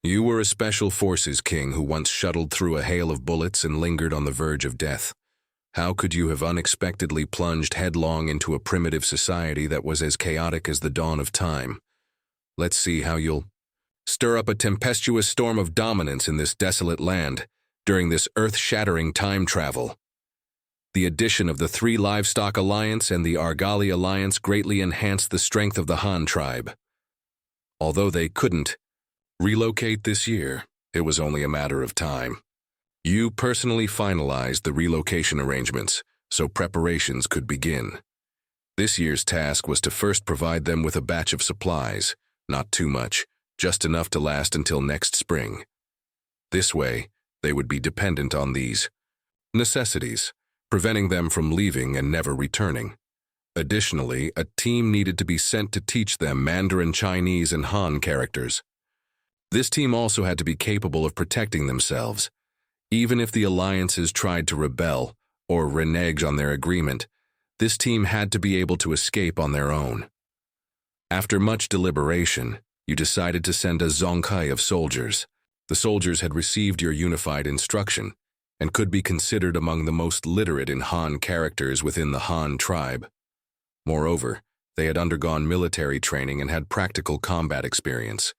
You were a special forces king who once shuttled through a hail of bullets and lingered on the verge of death. How could you have unexpectedly plunged headlong into a primitive society that was as chaotic as the dawn of time? Let's see how you'll stir up a tempestuous storm of dominance in this desolate land during this earth-shattering time travel. The addition of the Three Livestock Alliance and the Argali Alliance greatly enhanced the strength of the Han tribe. Although they couldn't relocate this year, it was only a matter of time. You personally finalized the relocation arrangements, so preparations could begin. This year's task was to first provide them with a batch of supplies, not too much, just enough to last until next spring. This way, they would be dependent on these necessities, preventing them from leaving and never returning. Additionally, a team needed to be sent to teach them Mandarin Chinese and Han characters. This team also had to be capable of protecting themselves. Even if the alliances tried to rebel or renege on their agreement, this team had to be able to escape on their own. After much deliberation, you decided to send a zongkai of soldiers. The soldiers had received your unified instruction and could be considered among the most literate in Han characters within the Han tribe. Moreover, they had undergone military training and had practical combat experience.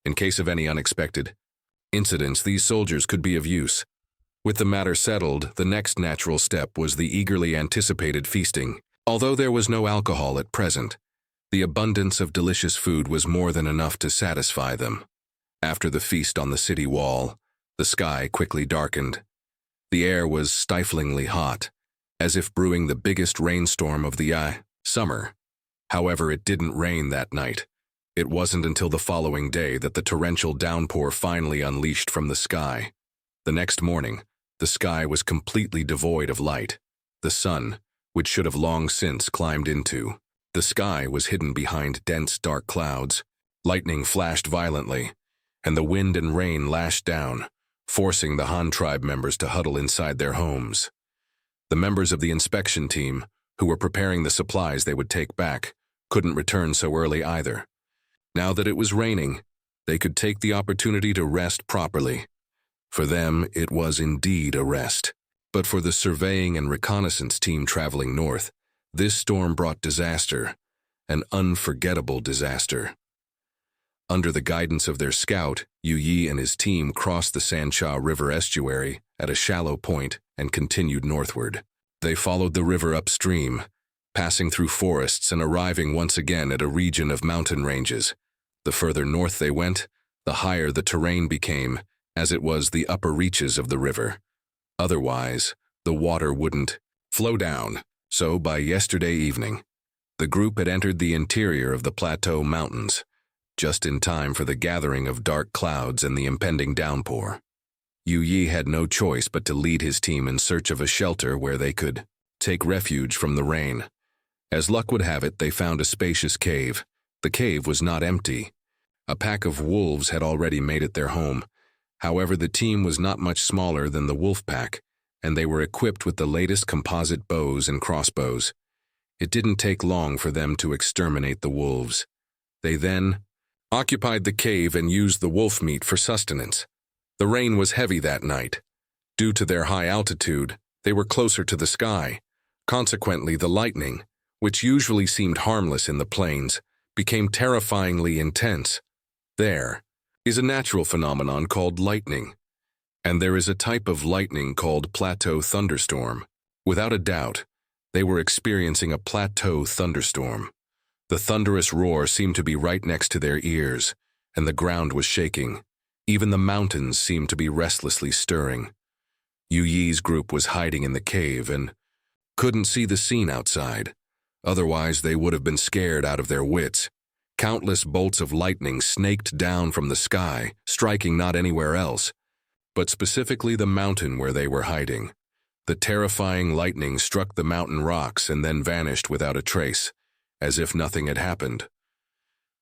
In case of any unexpected incidents, these soldiers could be of use. With the matter settled, the next natural step was the eagerly anticipated feasting. Although there was no alcohol at present, the abundance of delicious food was more than enough to satisfy them. After the feast on the city wall, the sky quickly darkened. The air was stiflingly hot, as if brewing the biggest rainstorm of the summer. However, it didn't rain that night. It wasn't until the following day that the torrential downpour finally unleashed from the sky. The next morning, the sky was completely devoid of light. The sun, which should have long since climbed into the sky, was hidden behind dense dark clouds. Lightning flashed violently, and the wind and rain lashed down, forcing the Han tribe members to huddle inside their homes. The members of the inspection team, who were preparing the supplies they would take back, couldn't return so early either. Now that it was raining, they could take the opportunity to rest properly. For them, it was indeed a rest. But for the surveying and reconnaissance team traveling north, this storm brought disaster, an unforgettable disaster. Under the guidance of their scout, Yu Yi and his team crossed the Sancha River estuary at a shallow point and continued northward. They followed the river upstream, passing through forests and arriving once again at a region of mountain ranges. The further north they went, the higher the terrain became, as it was the upper reaches of the river. Otherwise, the water wouldn't flow down, so by yesterday evening, the group had entered the interior of the Plateau Mountains, just in time for the gathering of dark clouds and the impending downpour. Yu Yi had no choice but to lead his team in search of a shelter where they could take refuge from the rain. As luck would have it, they found a spacious cave. The cave was not empty. A pack of wolves had already made it their home. However, the team was not much smaller than the wolf pack, and they were equipped with the latest composite bows and crossbows. It didn't take long for them to exterminate the wolves. They then occupied the cave and used the wolf meat for sustenance. The rain was heavy that night. Due to their high altitude, they were closer to the sky. Consequently, the lightning, which usually seemed harmless in the plains, became terrifyingly intense. There is a natural phenomenon called lightning, and there is a type of lightning called plateau thunderstorm. Without a doubt, they were experiencing a plateau thunderstorm. The thunderous roar seemed to be right next to their ears, and the ground was shaking. Even the mountains seemed to be restlessly stirring. Yu Yi's group was hiding in the cave and couldn't see the scene outside. Otherwise, they would have been scared out of their wits. Countless bolts of lightning snaked down from the sky, striking not anywhere else, but specifically the mountain where they were hiding. The terrifying lightning struck the mountain rocks and then vanished without a trace, as if nothing had happened.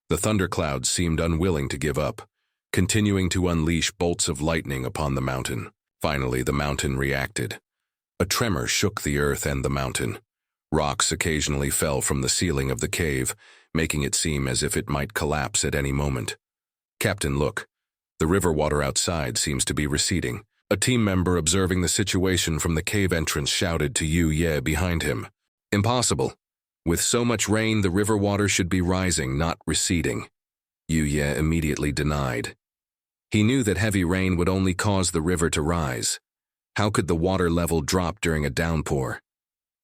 The thunderclouds seemed unwilling to give up, continuing to unleash bolts of lightning upon the mountain. Finally, the mountain reacted. A tremor shook the earth and the mountain. Rocks occasionally fell from the ceiling of the cave, making it seem as if it might collapse at any moment. "Captain, look. The river water outside seems to be receding. A team member observing the situation from the cave entrance shouted to Yu Ye behind him. Impossible. With so much rain, the river water should be rising, not receding. Yu Ye immediately denied. He knew that heavy rain would only cause the river to rise. How could the water level drop during a downpour?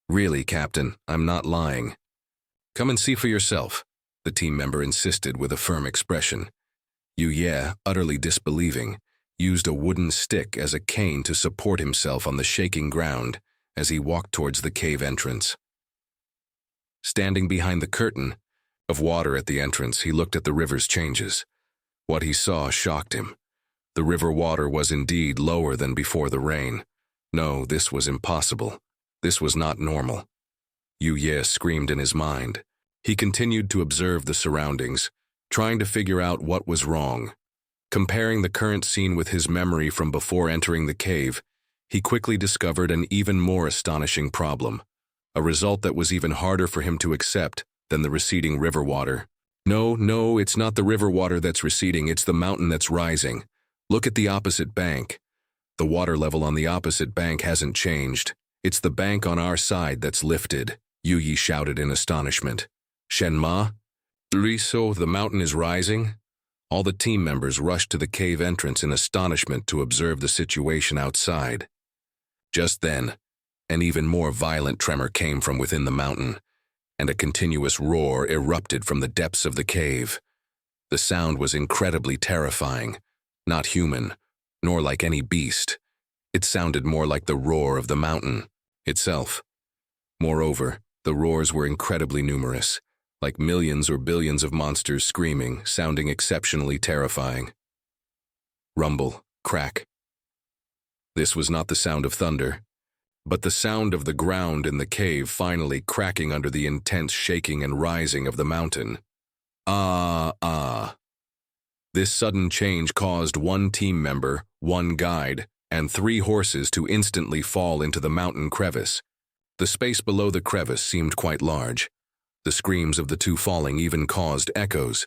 Really, Captain, I'm not lying. Come and see for yourself, the team member insisted with a firm expression. Yu Ye, utterly disbelieving, used a wooden stick as a cane to support himself on the shaking ground as he walked towards the cave entrance. Standing behind the curtain of water at the entrance, he looked at the river's changes. What he saw shocked him. The river water was indeed lower than before the rain. No, this was impossible. This was not normal. Yu Ye screamed in his mind. He continued to observe the surroundings, trying to figure out what was wrong. Comparing the current scene with his memory from before entering the cave, he quickly discovered an even more astonishing problem, a result that was even harder for him to accept than the receding river water. No, it's not the river water that's receding, it's the mountain that's rising. Look at the opposite bank. The water level on the opposite bank hasn't changed. It's the bank on our side that's lifted, Yu Ye shouted in astonishment. Shenma? So the mountain is rising? All the team members rushed to the cave entrance in astonishment to observe the situation outside. Just then, an even more violent tremor came from within the mountain, and a continuous roar erupted from the depths of the cave. The sound was incredibly terrifying, not human, nor like any beast. It sounded more like the roar of the mountain itself. Moreover, the roars were incredibly numerous, like millions or billions of monsters screaming, sounding exceptionally terrifying. Rumble, crack. This was not the sound of thunder, but the sound of the ground in the cave finally cracking under the intense shaking and rising of the mountain. Ah. This sudden change caused one team member, one guide, and 3 horses to instantly fall into the mountain crevice. The space below the crevice seemed quite large. The screams of the 2 falling even caused echoes,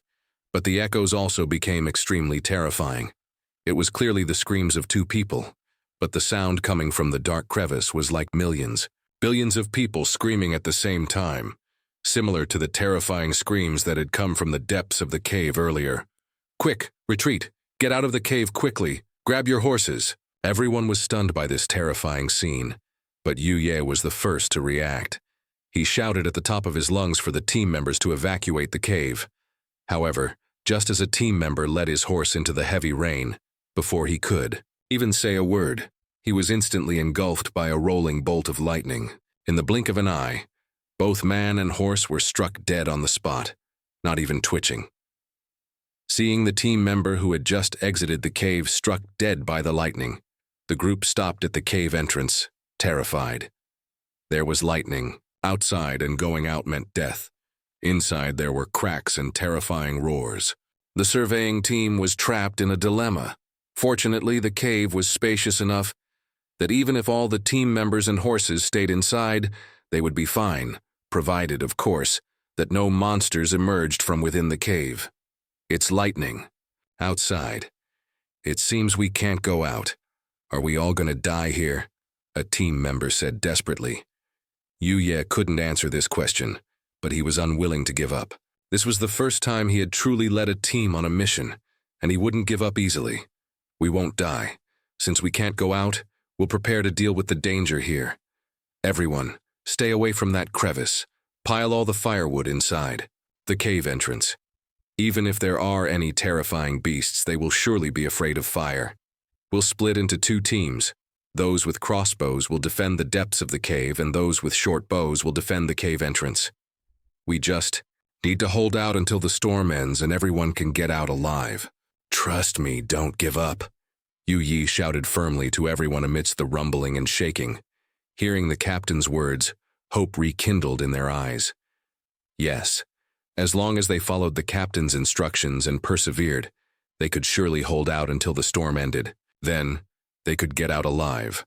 but the echoes also became extremely terrifying. It was clearly the screams of 2 people, but the sound coming from the dark crevice was like millions, billions of people screaming at the same time, similar to the terrifying screams that had come from the depths of the cave earlier. Quick, retreat, get out of the cave quickly, grab your horses. Everyone was stunned by this terrifying scene, but Yu Ye was the first to react. He shouted at the top of his lungs for the team members to evacuate the cave. However, just as a team member led his horse into the heavy rain, before he could even say a word, he was instantly engulfed by a rolling bolt of lightning. In the blink of an eye, both man and horse were struck dead on the spot, not even twitching. Seeing the team member who had just exited the cave struck dead by the lightning, the group stopped at the cave entrance, terrified. There was lightning. Outside and going out meant death. Inside there were cracks and terrifying roars. The surveying team was trapped in a dilemma. Fortunately, the cave was spacious enough that even if all the team members and horses stayed inside, they would be fine, provided, of course, that no monsters emerged from within the cave. It's lightning. Outside. It seems we can't go out. Are we all gonna die here? A team member said desperately. Yu Ye couldn't answer this question, but he was unwilling to give up. This was the first time he had truly led a team on a mission, and he wouldn't give up easily. We won't die. Since we can't go out, we'll prepare to deal with the danger here. Everyone, stay away from that crevice. Pile all the firewood inside. The cave entrance. Even if there are any terrifying beasts, they will surely be afraid of fire. We'll split into 2 teams. Those with crossbows will defend the depths of the cave, and those with short bows will defend the cave entrance. We just need to hold out until the storm ends and everyone can get out alive. Trust me, don't give up. Yu Ye shouted firmly to everyone amidst the rumbling and shaking. Hearing the captain's words, hope rekindled in their eyes. Yes, as long as they followed the captain's instructions and persevered, they could surely hold out until the storm ended. Then, they could get out alive.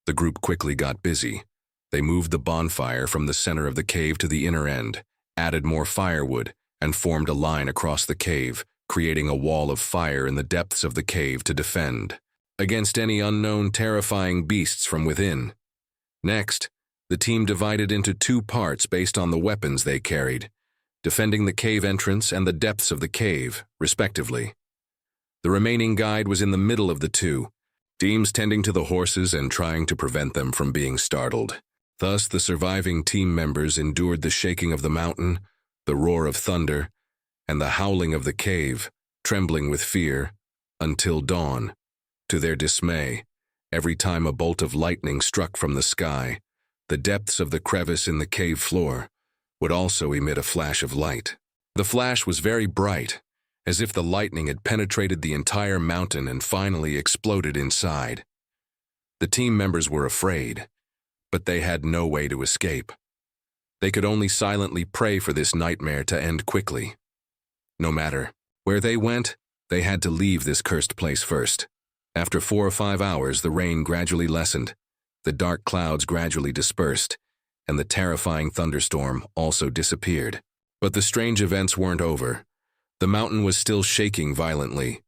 The group quickly got busy. They moved the bonfire from the center of the cave to the inner end, added more firewood, and formed a line across the cave, creating a wall of fire in the depths of the cave to defend against any unknown terrifying beasts from within. Next, the team divided into two parts based on the weapons they carried, defending the cave entrance and the depths of the cave, respectively. The remaining guide was in the middle of the two, teams tending to the horses and trying to prevent them from being startled. Thus, the surviving team members endured the shaking of the mountain, the roar of thunder, and the howling of the cave, trembling with fear, until dawn. To their dismay, every time a bolt of lightning struck from the sky, the depths of the crevice in the cave floor would also emit a flash of light. The flash was very bright, as if the lightning had penetrated the entire mountain and finally exploded inside. The team members were afraid, but they had no way to escape. They could only silently pray for this nightmare to end quickly. No matter where they went, they had to leave this cursed place first. After 4 or 5 hours, the rain gradually lessened, the dark clouds gradually dispersed, and the terrifying thunderstorm also disappeared. But the strange events weren't over. The mountain was still shaking violently.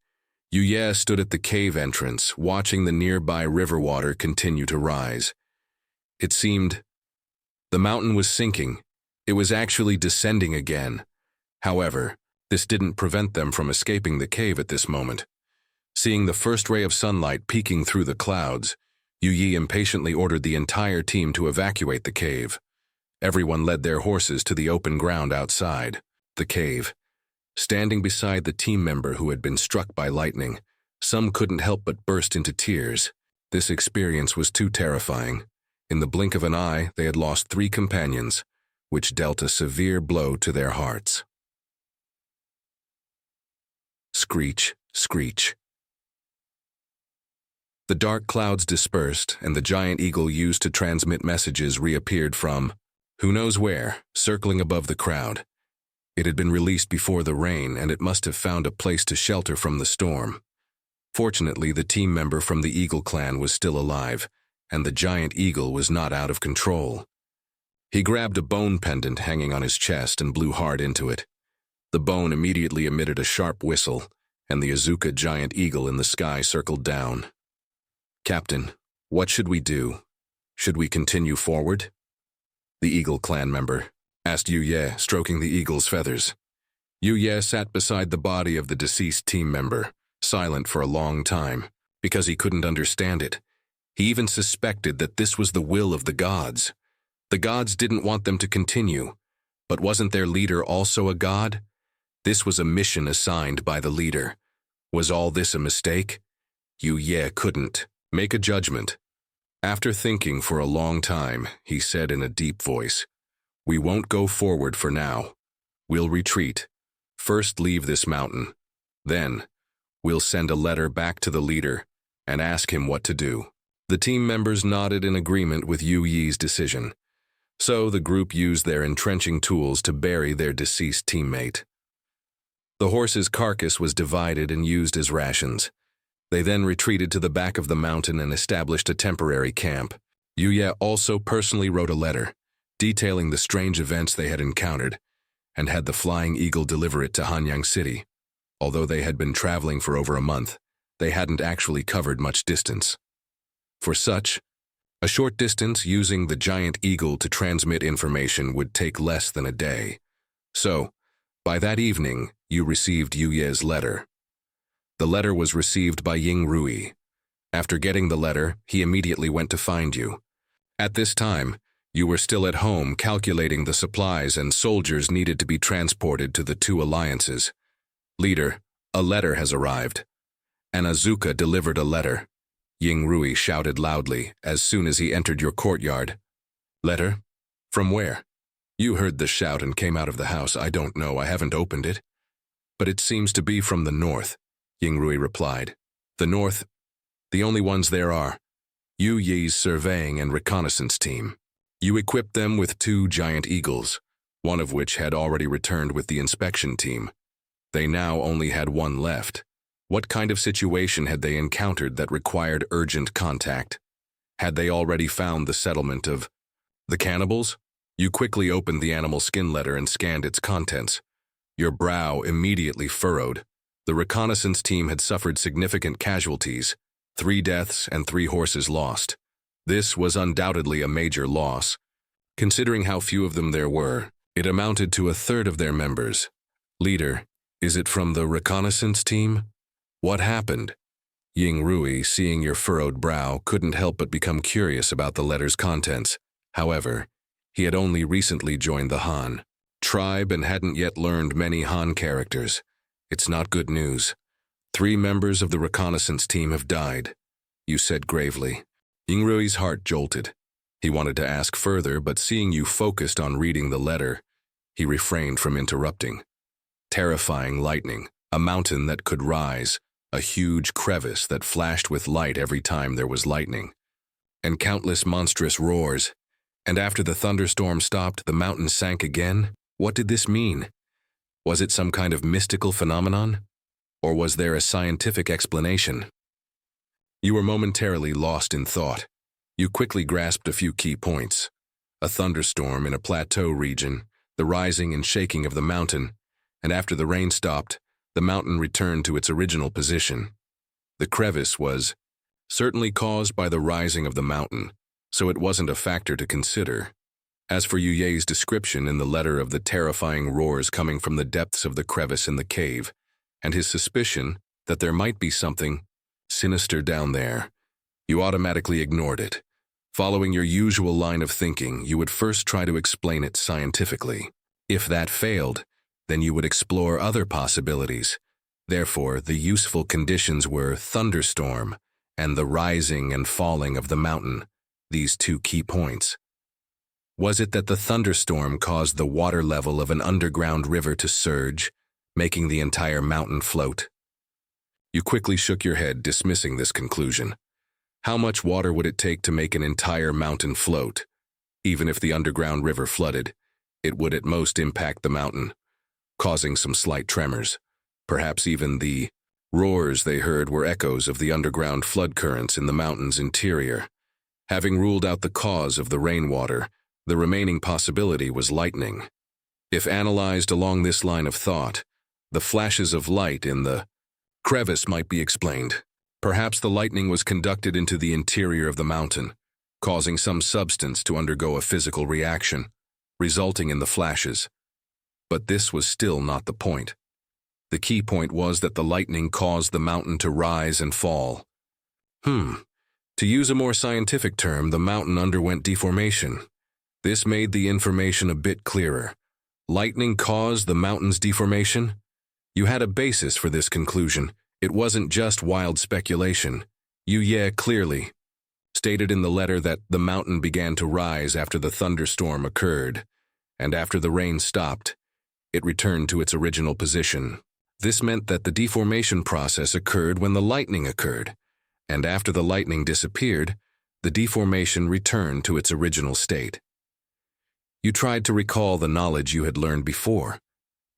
Yuye stood at the cave entrance, watching the nearby river water continue to rise. It seemed the mountain was sinking. It was actually descending again. However, this didn't prevent them from escaping the cave at this moment. Seeing the first ray of sunlight peeking through the clouds, Yuye impatiently ordered the entire team to evacuate the cave. Everyone led their horses to the open ground outside the cave. Standing beside the team member who had been struck by lightning, some couldn't help but burst into tears. This experience was too terrifying. In the blink of an eye, they had lost 3 companions, which dealt a severe blow to their hearts. Screech, screech. The dark clouds dispersed, and the giant eagle used to transmit messages reappeared from who knows where, circling above the crowd. It had been released before the rain, and it must have found a place to shelter from the storm. Fortunately, the team member from the Eagle clan was still alive, and the giant eagle was not out of control. He grabbed a bone pendant hanging on his chest and blew hard into it. The bone immediately emitted a sharp whistle, and the Azuka giant eagle in the sky circled down. "Captain, what should we do? Should we continue forward?" The Eagle clan member asked Yuye, stroking the eagle's feathers. Yuye sat beside the body of the deceased team member, silent for a long time, because he couldn't understand it. He even suspected that this was the will of the gods. The gods didn't want them to continue, but wasn't their leader also a god? This was a mission assigned by the leader. Was all this a mistake? Yuye couldn't make a judgment. After thinking for a long time, he said in a deep voice, "We won't go forward for now. We'll retreat. First leave this mountain. Then, we'll send a letter back to the leader and ask him what to do." The team members nodded in agreement with Yu Yi's decision. So the group used their entrenching tools to bury their deceased teammate. The horse's carcass was divided and used as rations. They then retreated to the back of the mountain and established a temporary camp. Yuye also personally wrote a letter, detailing the strange events they had encountered, and had the Flying Eagle deliver it to Hanyang City. Although they had been traveling for over a month, they hadn't actually covered much distance. For such, a short distance using the giant eagle to transmit information would take less than a day. So, by that evening, you received Yuye's letter. The letter was received by Ying Rui. After getting the letter, he immediately went to find you. At this time, you were still at home calculating the supplies and soldiers needed to be transported to the 2 alliances. "Leader, a letter has arrived." An Azuka delivered a letter. Ying Rui shouted loudly as soon as he entered your courtyard. "Letter? From where?" "You heard the shout and came out of the house. I don't know, I haven't opened it." "But it seems to be from the north," Ying Rui replied. "The north? The only ones there are Yu Yi's surveying and reconnaissance team. You equipped them with 2 giant eagles, one of which had already returned with the inspection team. They now only had 1 left. What kind of situation had they encountered that required urgent contact? Had they already found the settlement of the cannibals? You quickly opened the animal skin letter and scanned its contents. Your brow immediately furrowed. The reconnaissance team had suffered significant casualties, 3 deaths and 3 horses lost. This was undoubtedly a major loss. Considering how few of them there were, it amounted to 1/3 of their members. Leader, is it from the reconnaissance team? What happened? Ying Rui, seeing your furrowed brow, couldn't help but become curious about the letter's contents. However, he had only recently joined the Han tribe and hadn't yet learned many Han characters. It's not good news. 3 members of the reconnaissance team have died, you said gravely. Ying Rui's heart jolted. He wanted to ask further, but seeing you focused on reading the letter, he refrained from interrupting. Terrifying lightning, a mountain that could rise, a huge crevice that flashed with light every time there was lightning, and countless monstrous roars. And after the thunderstorm stopped, the mountain sank again? What did this mean? Was it some kind of mystical phenomenon? Or was there a scientific explanation? You were momentarily lost in thought. You quickly grasped a few key points. A thunderstorm in a plateau region, the rising and shaking of the mountain, and after the rain stopped, the mountain returned to its original position. The crevice was certainly caused by the rising of the mountain, so it wasn't a factor to consider. As for Yu Ye's description in the letter of the terrifying roars coming from the depths of the crevice in the cave, and his suspicion that there might be something sinister down there, you automatically ignored it. Following your usual line of thinking, you would first try to explain it scientifically. If that failed, then you would explore other possibilities. Therefore, the useful conditions were thunderstorm and the rising and falling of the mountain, these 2 key points. Was it that the thunderstorm caused the water level of an underground river to surge, making the entire mountain float? You quickly shook your head, dismissing this conclusion. How much water would it take to make an entire mountain float? Even if the underground river flooded, it would at most impact the mountain, causing some slight tremors. Perhaps even the roars they heard were echoes of the underground flood currents in the mountain's interior. Having ruled out the cause of the rainwater, the remaining possibility was lightning. If analyzed along this line of thought, the flashes of light in the crevice might be explained. Perhaps the lightning was conducted into the interior of the mountain, causing some substance to undergo a physical reaction, resulting in the flashes. But this was still not the point. The key point was that the lightning caused the mountain to rise and fall. To use a more scientific term, the mountain underwent deformation. This made the information a bit clearer. Lightning caused the mountain's deformation? You had a basis for this conclusion. It wasn't just wild speculation. Yu Ye clearly stated in the letter that the mountain began to rise after the thunderstorm occurred, and after the rain stopped, it returned to its original position. This meant that the deformation process occurred when the lightning occurred, and after the lightning disappeared, the deformation returned to its original state. You tried to recall the knowledge you had learned before.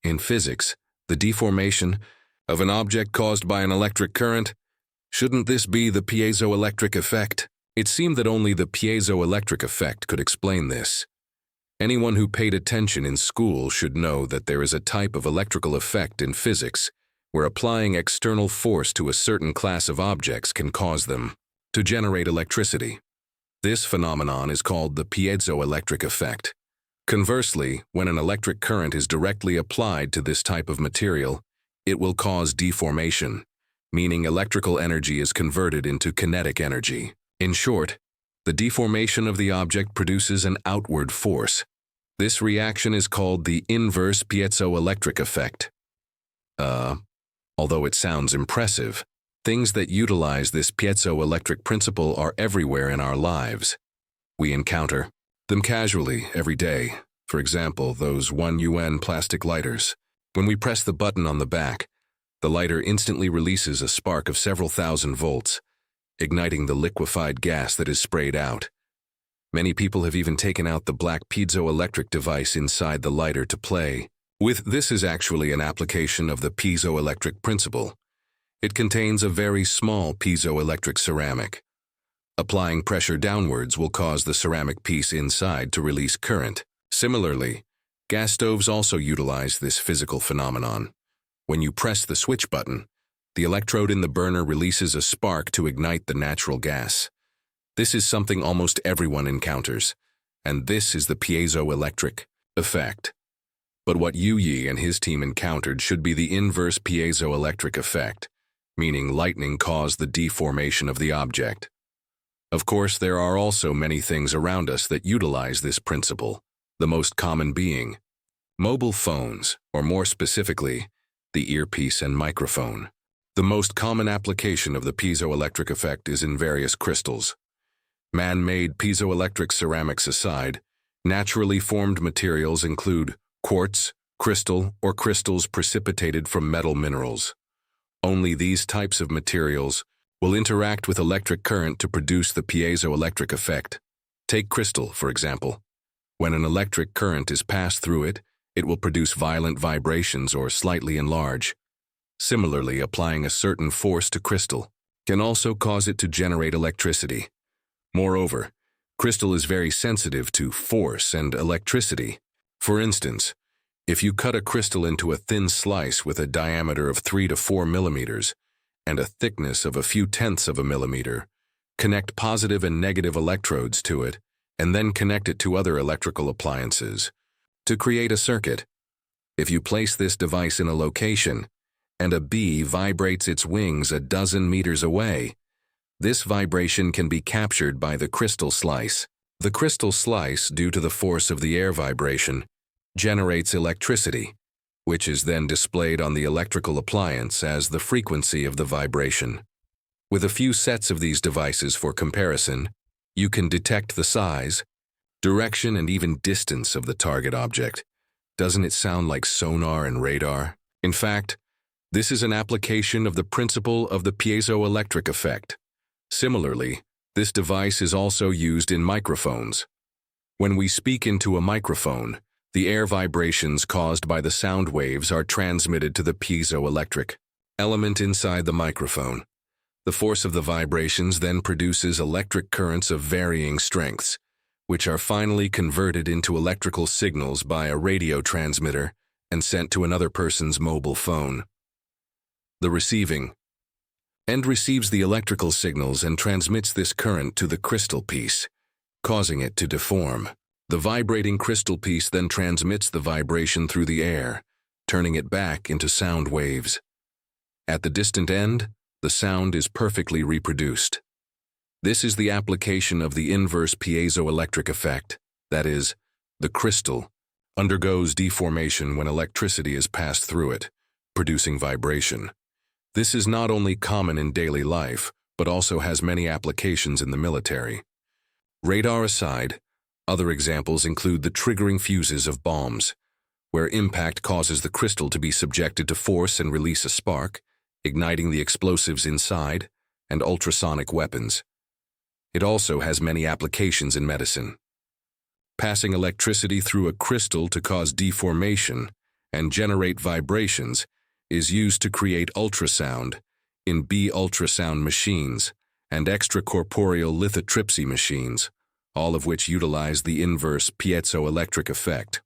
In physics, the deformation of an object caused by an electric current, shouldn't this be the piezoelectric effect? It seemed that only the piezoelectric effect could explain this. Anyone who paid attention in school should know that there is a type of electrical effect in physics where applying external force to a certain class of objects can cause them to generate electricity. This phenomenon is called the piezoelectric effect. Conversely, when an electric current is directly applied to this type of material, it will cause deformation, meaning electrical energy is converted into kinetic energy. In short, the deformation of the object produces an outward force. This reaction is called the inverse piezoelectric effect. Although it sounds impressive, things that utilize this piezoelectric principle are everywhere in our lives. We encounter them casually every day. For example, those 1 UN plastic lighters. When we press the button on the back, the lighter instantly releases a spark of several thousand volts, igniting the liquefied gas that is sprayed out. Many people have even taken out the black piezoelectric device inside the lighter to play with. This is actually an application of the piezoelectric principle. It contains a very small piezoelectric ceramic. Applying pressure downwards will cause the ceramic piece inside to release current. Similarly, gas stoves also utilize this physical phenomenon. When you press the switch button, the electrode in the burner releases a spark to ignite the natural gas. This is something almost everyone encounters, and this is the piezoelectric effect. But what Yu Yi and his team encountered should be the inverse piezoelectric effect, meaning lightning caused the deformation of the object. Of course, there are also many things around us that utilize this principle, the most common being mobile phones, or more specifically, the earpiece and microphone. The most common application of the piezoelectric effect is in various crystals. Man-made piezoelectric ceramics aside, naturally formed materials include quartz, crystal, or crystals precipitated from metal minerals. Only these types of materials will interact with electric current to produce the piezoelectric effect. Take crystal, for example. When an electric current is passed through it, it will produce violent vibrations or slightly enlarge. Similarly, applying a certain force to crystal can also cause it to generate electricity. Moreover, crystal is very sensitive to force and electricity. For instance, if you cut a crystal into a thin slice with a diameter of 3 to 4 millimeters and a thickness of a few tenths of a millimeter, connect positive and negative electrodes to it, and then connect it to other electrical appliances to create a circuit. If you place this device in a location and a bee vibrates its wings a dozen meters away, this vibration can be captured by the crystal slice. The crystal slice, due to the force of the air vibration, generates electricity, which is then displayed on the electrical appliance as the frequency of the vibration. With a few sets of these devices for comparison, you can detect the size, direction, and even distance of the target object. Doesn't it sound like sonar and radar? In fact, this is an application of the principle of the piezoelectric effect. Similarly, this device is also used in microphones. When we speak into a microphone, the air vibrations caused by the sound waves are transmitted to the piezoelectric element inside the microphone. The force of the vibrations then produces electric currents of varying strengths, which are finally converted into electrical signals by a radio transmitter and sent to another person's mobile phone. The receiving end receives the electrical signals and transmits this current to the crystal piece, causing it to deform. The vibrating crystal piece then transmits the vibration through the air, turning it back into sound waves. At the distant end, the sound is perfectly reproduced. This is the application of the inverse piezoelectric effect, that is, the crystal undergoes deformation when electricity is passed through it, producing vibration. This is not only common in daily life, but also has many applications in the military. Radar aside, other examples include the triggering fuses of bombs, where impact causes the crystal to be subjected to force and release a spark, igniting the explosives inside, and ultrasonic weapons. It also has many applications in medicine. Passing electricity through a crystal to cause deformation and generate vibrations is used to create ultrasound in B ultrasound machines and extracorporeal lithotripsy machines, all of which utilize the inverse piezoelectric effect.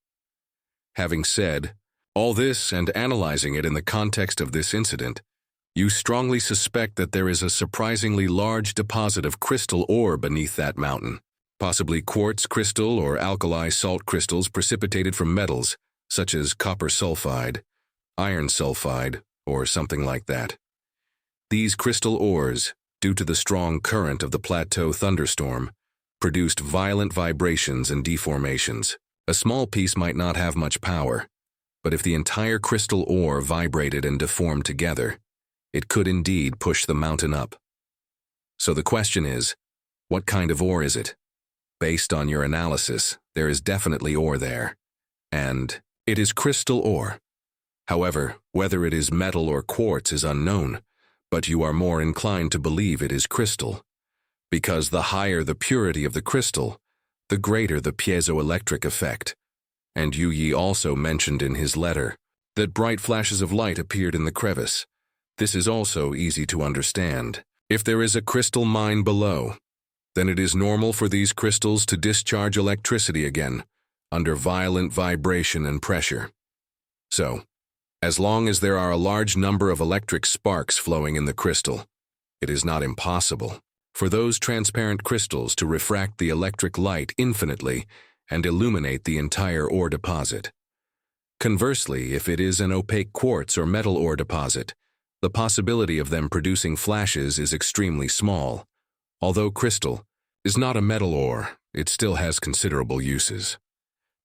Having said all this and analyzing it in the context of this incident, you strongly suspect that there is a surprisingly large deposit of crystal ore beneath that mountain, possibly quartz crystal or alkali salt crystals precipitated from metals, such as copper sulfide, iron sulfide, or something like that. These crystal ores, due to the strong current of the plateau thunderstorm, produced violent vibrations and deformations. A small piece might not have much power, but if the entire crystal ore vibrated and deformed together, it could indeed push the mountain up. So the question is, what kind of ore is it? Based on your analysis, there is definitely ore there, and it is crystal ore. However, whether it is metal or quartz is unknown, but you are more inclined to believe it is crystal, because the higher the purity of the crystal, the greater the piezoelectric effect. And Yu Yi also mentioned in his letter that bright flashes of light appeared in the crevice. This is also easy to understand. If there is a crystal mine below, then it is normal for these crystals to discharge electricity again, under violent vibration and pressure. So, As long as there are a large number of electric sparks flowing in the crystal, it is not impossible for those transparent crystals to refract the electric light infinitely and illuminate the entire ore deposit. Conversely, if it is an opaque quartz or metal ore deposit, the possibility of them producing flashes is extremely small. Although crystal is not a metal ore, it still has considerable uses.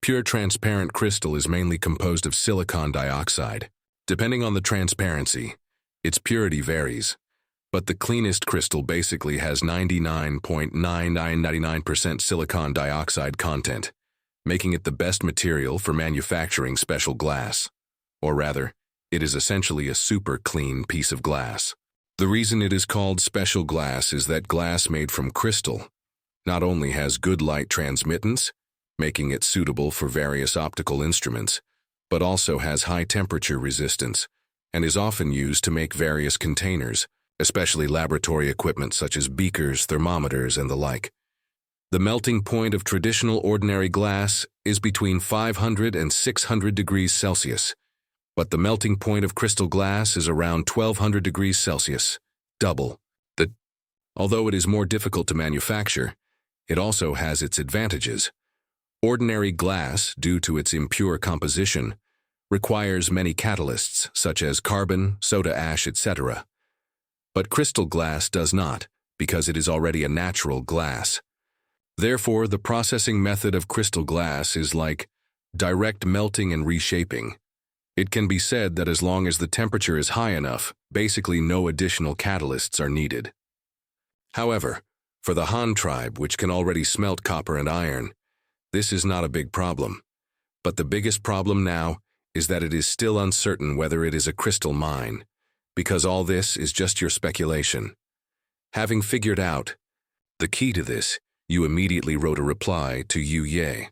Pure transparent crystal is mainly composed of silicon dioxide. Depending on the transparency, its purity varies, but the cleanest crystal basically has 99.9999% silicon dioxide content, making it the best material for manufacturing special glass. Or rather, it is essentially a super clean piece of glass. The reason it is called special glass is that glass made from crystal not only has good light transmittance, making it suitable for various optical instruments, but also has high temperature resistance and is often used to make various containers, especially laboratory equipment such as beakers, thermometers, and the like. The melting point of traditional ordinary glass is between 500 and 600 degrees Celsius, but the melting point of crystal glass is around 1200 degrees Celsius, double. Although it is more difficult to manufacture, it also has its advantages. Ordinary glass, due to its impure composition, requires many catalysts such as carbon, soda ash, etc. But crystal glass does not, because it is already a natural glass. Therefore, the processing method of crystal glass is like direct melting and reshaping. It can be said that as long as the temperature is high enough, basically no additional catalysts are needed. However, for the Han tribe, which can already smelt copper and iron, this is not a big problem. But the biggest problem now is that it is still uncertain whether it is a crystal mine, because all this is just your speculation. Having figured out the key to this, you immediately wrote a reply to Yu Ye.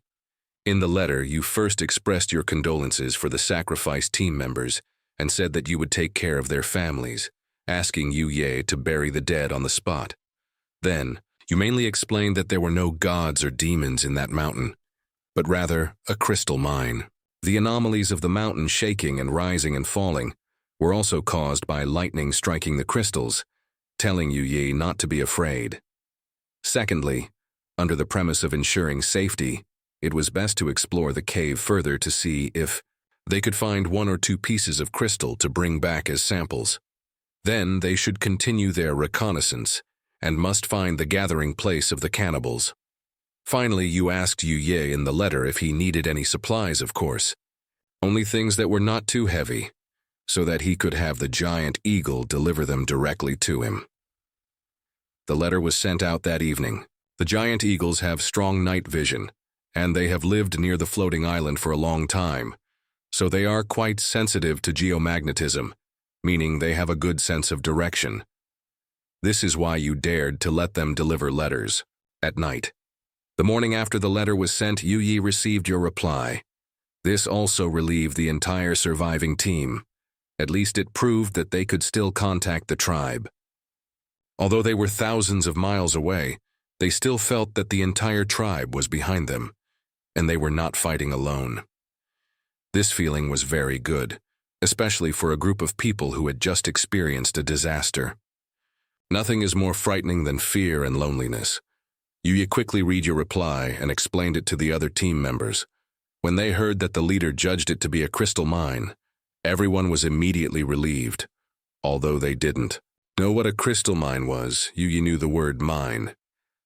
In the letter, you first expressed your condolences for the sacrificed team members and said that you would take care of their families, asking Yu Ye to bury the dead on the spot. Then, you mainly explained that there were no gods or demons in that mountain, but rather a crystal mine. The anomalies of the mountain shaking and rising and falling were also caused by lightning striking the crystals, telling Yu Ye not to be afraid. Secondly, under the premise of ensuring safety, it was best to explore the cave further to see if they could find 1 or 2 pieces of crystal to bring back as samples. Then they should continue their reconnaissance and must find the gathering place of the cannibals. Finally, you asked Yu Ye in the letter if he needed any supplies, of course. Only things that were not too heavy, so that he could have the giant eagle deliver them directly to him. The letter was sent out that evening. The giant eagles have strong night vision, and they have lived near the floating island for a long time, so they are quite sensitive to geomagnetism, meaning they have a good sense of direction. This is why you dared to let them deliver letters at night. The morning after the letter was sent, Yu Ye received your reply. This also relieved the entire surviving team. At least it proved that they could still contact the tribe. Although they were thousands of miles away, they still felt that the entire tribe was behind them, and they were not fighting alone. This feeling was very good, especially for a group of people who had just experienced a disaster. Nothing is more frightening than fear and loneliness. Yu Ye quickly read your reply and explained it to the other team members. When they heard that the leader judged it to be a crystal mine, everyone was immediately relieved, although they didn't know what a crystal mine was. Yu Ye knew the word mine.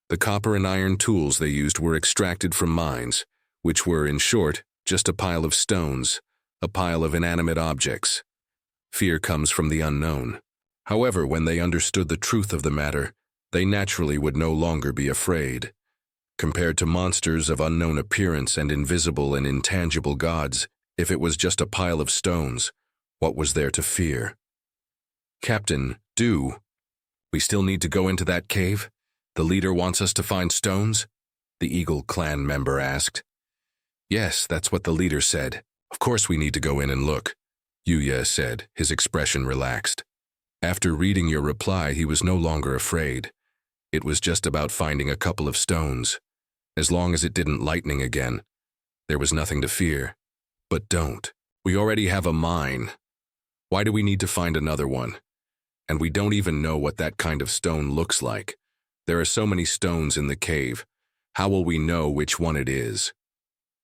The copper and iron tools they used were extracted from mines, which were, in short, just a pile of stones, a pile of inanimate objects. Fear comes from the unknown. However, when they understood the truth of the matter, they naturally would no longer be afraid. Compared to monsters of unknown appearance and invisible and intangible gods, if it was just a pile of stones, what was there to fear? Captain, we still need to go into that cave? The leader wants us to find stones? The Eagle clan member asked. Yes, that's what the leader said. Of course we need to go in and look, Yu Ye said, his expression relaxed. After reading your reply, he was no longer afraid. It was just about finding a couple of stones. As long as it didn't lightning again, there was nothing to fear. But don't. We already have a mine. Why do we need to find another one? And we don't even know what that kind of stone looks like. There are so many stones in the cave. How will we know which one it is?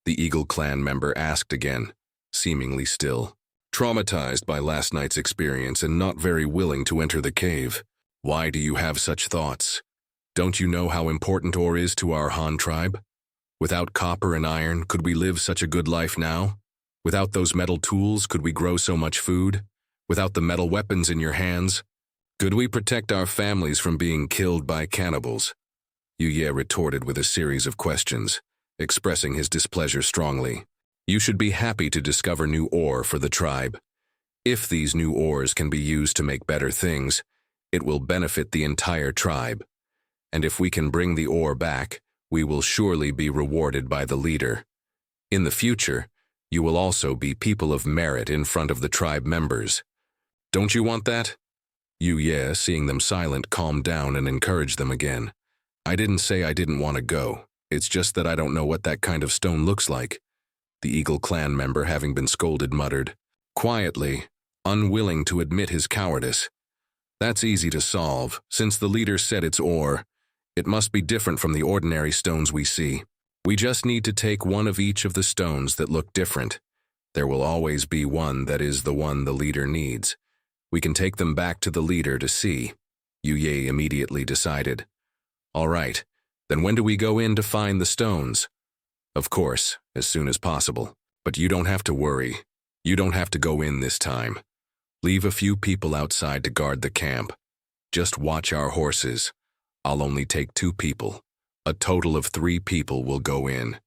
The Eagle clan member asked again, seemingly still. Traumatized by last night's experience and not very willing to enter the cave. Why do you have such thoughts? Don't you know how important ore is to our Han tribe? Without copper and iron, could we live such a good life now? Without those metal tools, could we grow so much food? Without the metal weapons in your hands, could we protect our families from being killed by cannibals? Yuye retorted with a series of questions, expressing his displeasure strongly. You should be happy to discover new ore for the tribe. If these new ores can be used to make better things, it will benefit the entire tribe. And if we can bring the ore back, we will surely be rewarded by the leader. In the future, you will also be people of merit in front of the tribe members. Don't you want that? Yuye, seeing them silent, calmed down and encouraged them again. I didn't say I didn't want to go. It's just that I don't know what that kind of stone looks like. The Eagle clan member, having been scolded, muttered, quietly, unwilling to admit his cowardice. That's easy to solve, since the leader said it's ore. It must be different from the ordinary stones we see. We just need to take one of each of the stones that look different. There will always be one that is the one the leader needs. We can take them back to the leader to see. Yuye immediately decided. All right, then when do we go in to find the stones? Of course, as soon as possible. But you don't have to worry. You don't have to go in this time. Leave a few people outside to guard the camp. Just watch our horses. I'll only take 2 people. A total of 3 people will go in.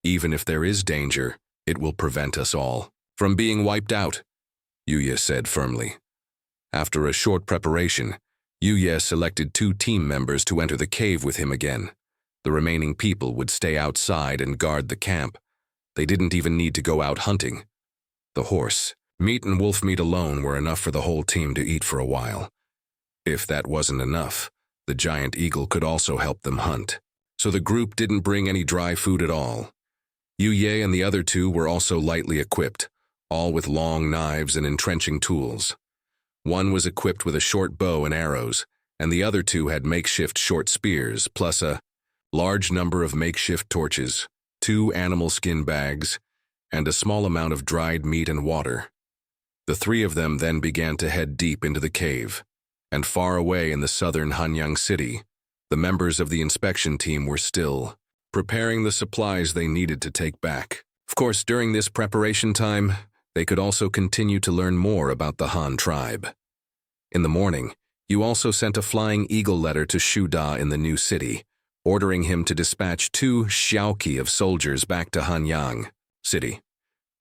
Even if there is danger, it will prevent us all from being wiped out, Yuye said firmly. After a short preparation, Yuye selected 2 team members to enter the cave with him again. The remaining people would stay outside and guard the camp. They didn't even need to go out hunting. The horse, meat and wolf meat alone were enough for the whole team to eat for a while. If that wasn't enough, the giant eagle could also help them hunt. So the group didn't bring any dry food at all. Yuye and the other 2 were also lightly equipped, all with long knives and entrenching tools. One was equipped with a short bow and arrows, and the other 2 had makeshift short spears, plus a large number of makeshift torches, 2 animal skin bags, and a small amount of dried meat and water. The 3 of them then began to head deep into the cave, and far away in the southern Hanyang city, the members of the inspection team were still preparing the supplies they needed to take back. Of course, during this preparation time, they could also continue to learn more about the Han tribe. In the morning, you also sent a flying eagle letter to Shu Da in the new city, ordering him to dispatch 2 xiaoqi of soldiers back to Hanyang city.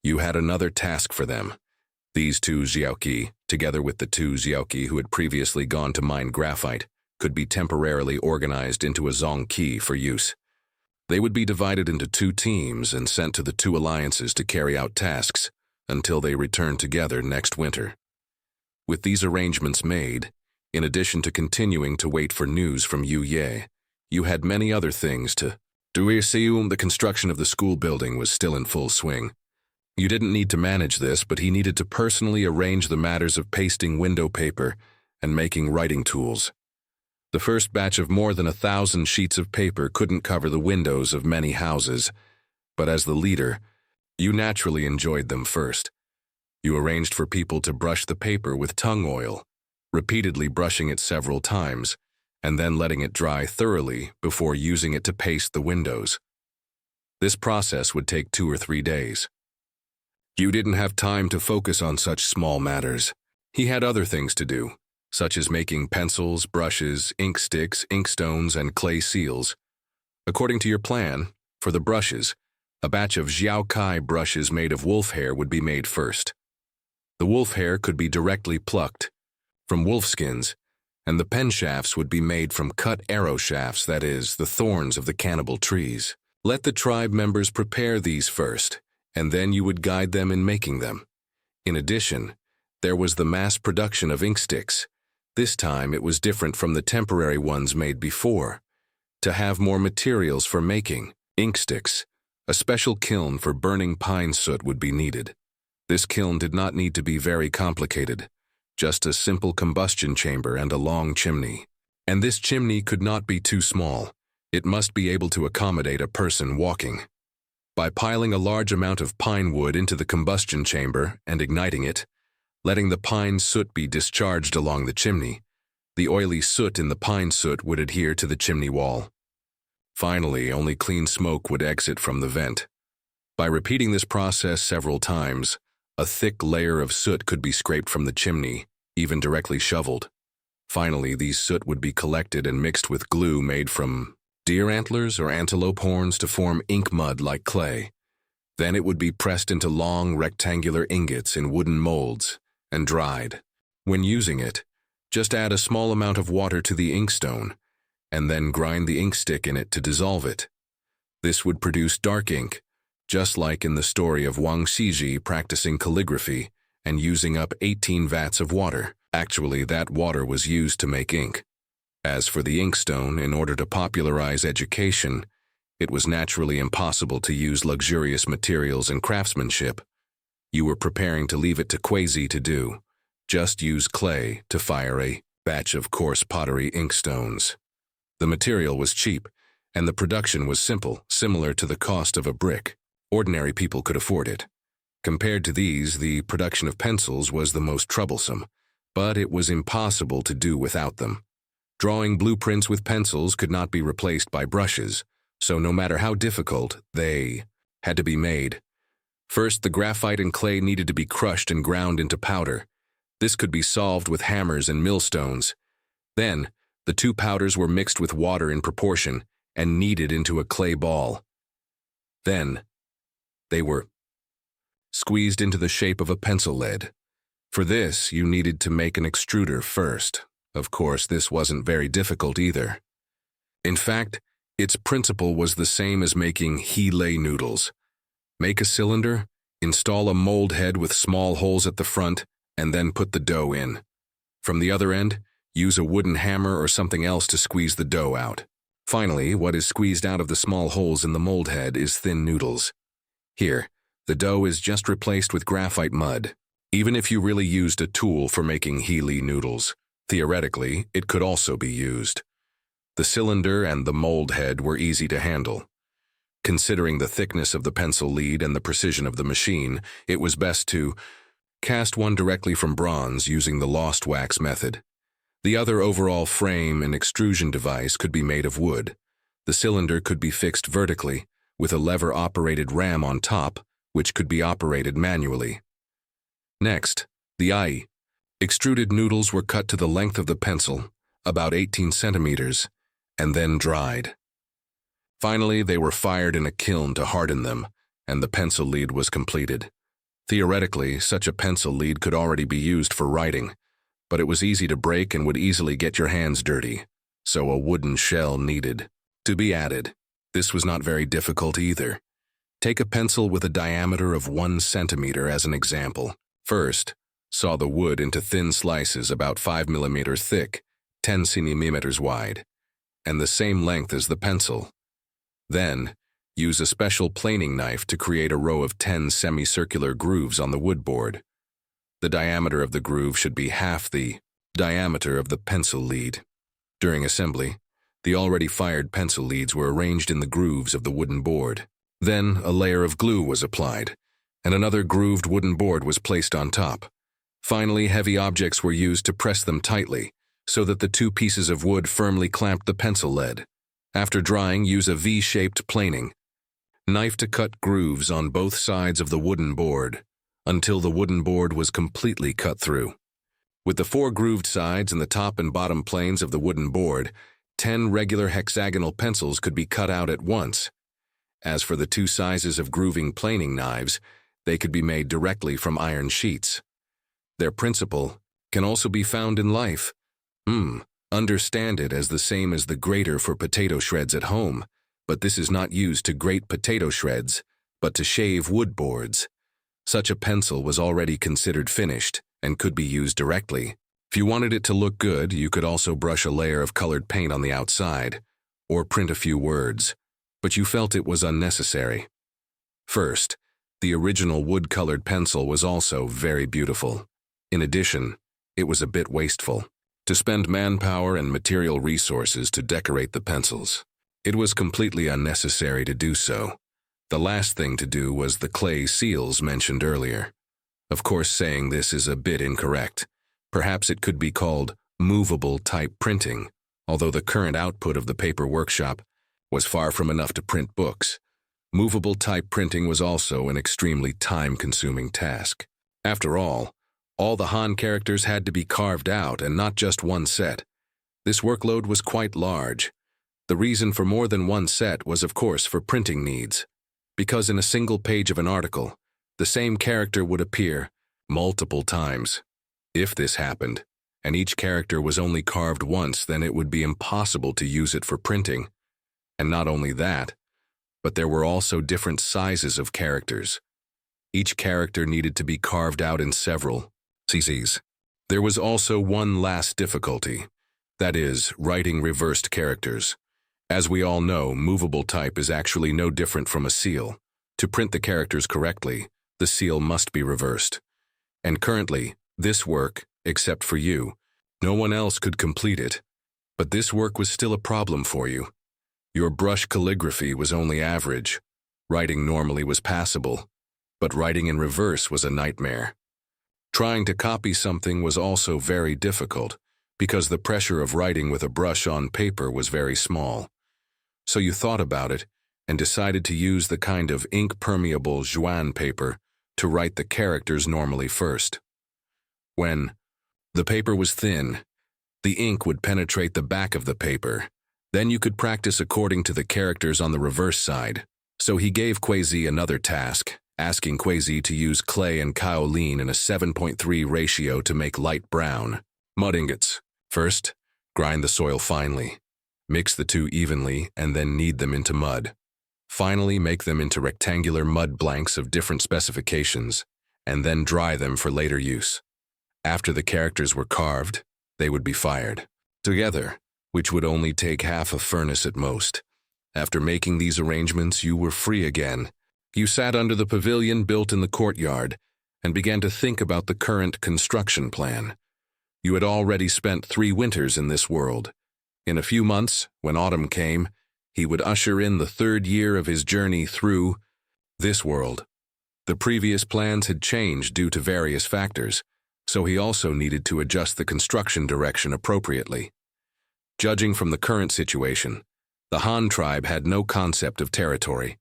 You had another task for them. These 2 xiaoqi, together with the 2 xiaoqi who had previously gone to mine graphite, could be temporarily organized into a zongqi for use. They would be divided into 2 teams and sent to the 2 alliances to carry out tasks until they returned together next winter. With these arrangements made, in addition to continuing to wait for news from Yuye, you had many other things to do. The construction of the school building was still in full swing. You didn't need to manage this, but he needed to personally arrange the matters of pasting window paper and making writing tools. The first batch of more than 1,000 sheets of paper couldn't cover the windows of many houses, but as the leader, you naturally enjoyed them first. You arranged for people to brush the paper with tongue oil, repeatedly brushing it several times, and then letting it dry thoroughly before using it to paste the windows. This process would take 2 or 3 days. You didn't have time to focus on such small matters. He had other things to do, such as making pencils, brushes, ink sticks, inkstones, and clay seals. According to your plan, for the brushes, a batch of Xiaokai brushes made of wolf hair would be made first. The wolf hair could be directly plucked from wolf skins, and the pen shafts would be made from cut arrow shafts, that is, the thorns of the cannibal trees. Let the tribe members prepare these first, and then you would guide them in making them. In addition, there was the mass production of ink sticks. This time it was different from the temporary ones made before. To have more materials for making ink sticks, a special kiln for burning pine soot would be needed. This kiln did not need to be very complicated, just a simple combustion chamber and a long chimney. And this chimney could not be too small. It must be able to accommodate a person walking. By piling a large amount of pine wood into the combustion chamber and igniting it, letting the pine soot be discharged along the chimney, the oily soot in the pine soot would adhere to the chimney wall. Finally, only clean smoke would exit from the vent. By repeating this process several times, a thick layer of soot could be scraped from the chimney, even directly shoveled. Finally, these soot would be collected and mixed with glue made from deer antlers or antelope horns to form ink mud like clay. Then it would be pressed into long rectangular ingots in wooden molds and dried. When using it, just add a small amount of water to the inkstone and then grind the ink stick in it to dissolve it. This would produce dark ink, just like in the story of Wang Xiji practicing calligraphy and using up 18 vats of water. Actually, that water was used to make ink. As for the inkstone, in order to popularize education, it was naturally impossible to use luxurious materials and craftsmanship. You were preparing to leave it to Quasi to do. Just use clay to fire a batch of coarse pottery inkstones. The material was cheap, and the production was simple, similar to the cost of a brick. Ordinary people could afford it. Compared to these, the production of pencils was the most troublesome, but it was impossible to do without them. Drawing blueprints with pencils could not be replaced by brushes, so no matter how difficult, they had to be made. First, the graphite and clay needed to be crushed and ground into powder. This could be solved with hammers and millstones. Then, the two powders were mixed with water in proportion and kneaded into a clay ball. Then, they were squeezed into the shape of a pencil lead. For this, you needed to make an extruder first. Of course, this wasn't very difficult either. In fact, its principle was the same as making hele noodles. Make a cylinder, install a mold head with small holes at the front, and then put the dough in. From the other end, use a wooden hammer or something else to squeeze the dough out. Finally, what is squeezed out of the small holes in the mold head is thin noodles. Here, the dough is just replaced with graphite mud. Even if you really used a tool for making hele noodles, theoretically, it could also be used. The cylinder and the mold head were easy to handle. Considering the thickness of the pencil lead and the precision of the machine, it was best to cast one directly from bronze using the lost wax method. The other overall frame and extrusion device could be made of wood. The cylinder could be fixed vertically, with a lever-operated ram on top, which could be operated manually. Next, the eye. Extruded noodles were cut to the length of the pencil, about 18 centimeters, and then dried. Finally, they were fired in a kiln to harden them, and the pencil lead was completed. Theoretically, such a pencil lead could already be used for writing, but it was easy to break and would easily get your hands dirty, so a wooden shell needed to be added. This was not very difficult either. Take a pencil with a diameter of 1 centimeter as an example. First, saw the wood into thin slices about 5 millimeters thick, 10 centimeters wide, and the same length as the pencil. Then, use a special planing knife to create a row of 10 semicircular grooves on the wood board. The diameter of the groove should be half the diameter of the pencil lead. During assembly, the already fired pencil leads were arranged in the grooves of the wooden board. Then, a layer of glue was applied, and another grooved wooden board was placed on top. Finally, heavy objects were used to press them tightly, so that the two pieces of wood firmly clamped the pencil lead. After drying, use a V-shaped planing knife to cut grooves on both sides of the wooden board until the wooden board was completely cut through. With the 4 grooved sides and the top and bottom planes of the wooden board, 10 regular hexagonal pencils could be cut out at once. As for the 2 sizes of grooving planing knives, they could be made directly from iron sheets. Their principle can also be found in life. Understand it as the same as the grater for potato shreds at home, but this is not used to grate potato shreds, but to shave wood boards. Such a pencil was already considered finished and could be used directly. If you wanted it to look good, you could also brush a layer of colored paint on the outside, or print a few words, but you felt it was unnecessary. First, The original wood-colored pencil was also very beautiful. In addition, it was a bit wasteful to spend manpower and material resources to decorate the pencils. It was completely unnecessary to do so. The last thing to do was the clay seals mentioned earlier. Of course, saying this is a bit incorrect. Perhaps it could be called movable type printing, although the current output of the paper workshop was far from enough to print books. Movable type printing was also an extremely time-consuming task. After all the Han characters had to be carved out and not just one set. This workload was quite large. The reason for more than one set was, of course, for printing needs, because in a single page of an article, the same character would appear multiple times. If this happened, and each character was only carved once, then it would be impossible to use it for printing. And not only that, but there were also different sizes of characters. Each character needed to be carved out in several CCs. There was also one last difficulty, that is, writing reversed characters. As we all know, movable type is actually no different from a seal. To print the characters correctly, the seal must be reversed. And currently, this work, except for you, no one else could complete it. But this work was still a problem for you. Your brush calligraphy was only average. Writing normally was passable, but writing in reverse was a nightmare. Trying to copy something was also very difficult, because the pressure of writing with a brush on paper was very small. So you thought about it and decided to use the kind of ink-permeable Juan paper to write the characters normally first. When the paper was thin, the ink would penetrate the back of the paper. Then you could practice according to the characters on the reverse side. So he gave Quasi another task, asking Quasi to use clay and kaolin in a 7.3 ratio to make light brown mud ingots. First, grind the soil finely. Mix the two evenly and then knead them into mud. Finally, make them into rectangular mud blanks of different specifications, and then dry them for later use. After the characters were carved, they would be fired together, which would only take half a furnace at most. After making these arrangements, you were free again. You sat under the pavilion built in the courtyard and began to think about the current construction plan. You had already spent 3 winters in this world. In a few months, when autumn came, he would usher in the 3rd year of his journey through this world. The previous plans had changed due to various factors, so he also needed to adjust the construction direction appropriately. Judging from the current situation, the Han tribe had no concept of territory.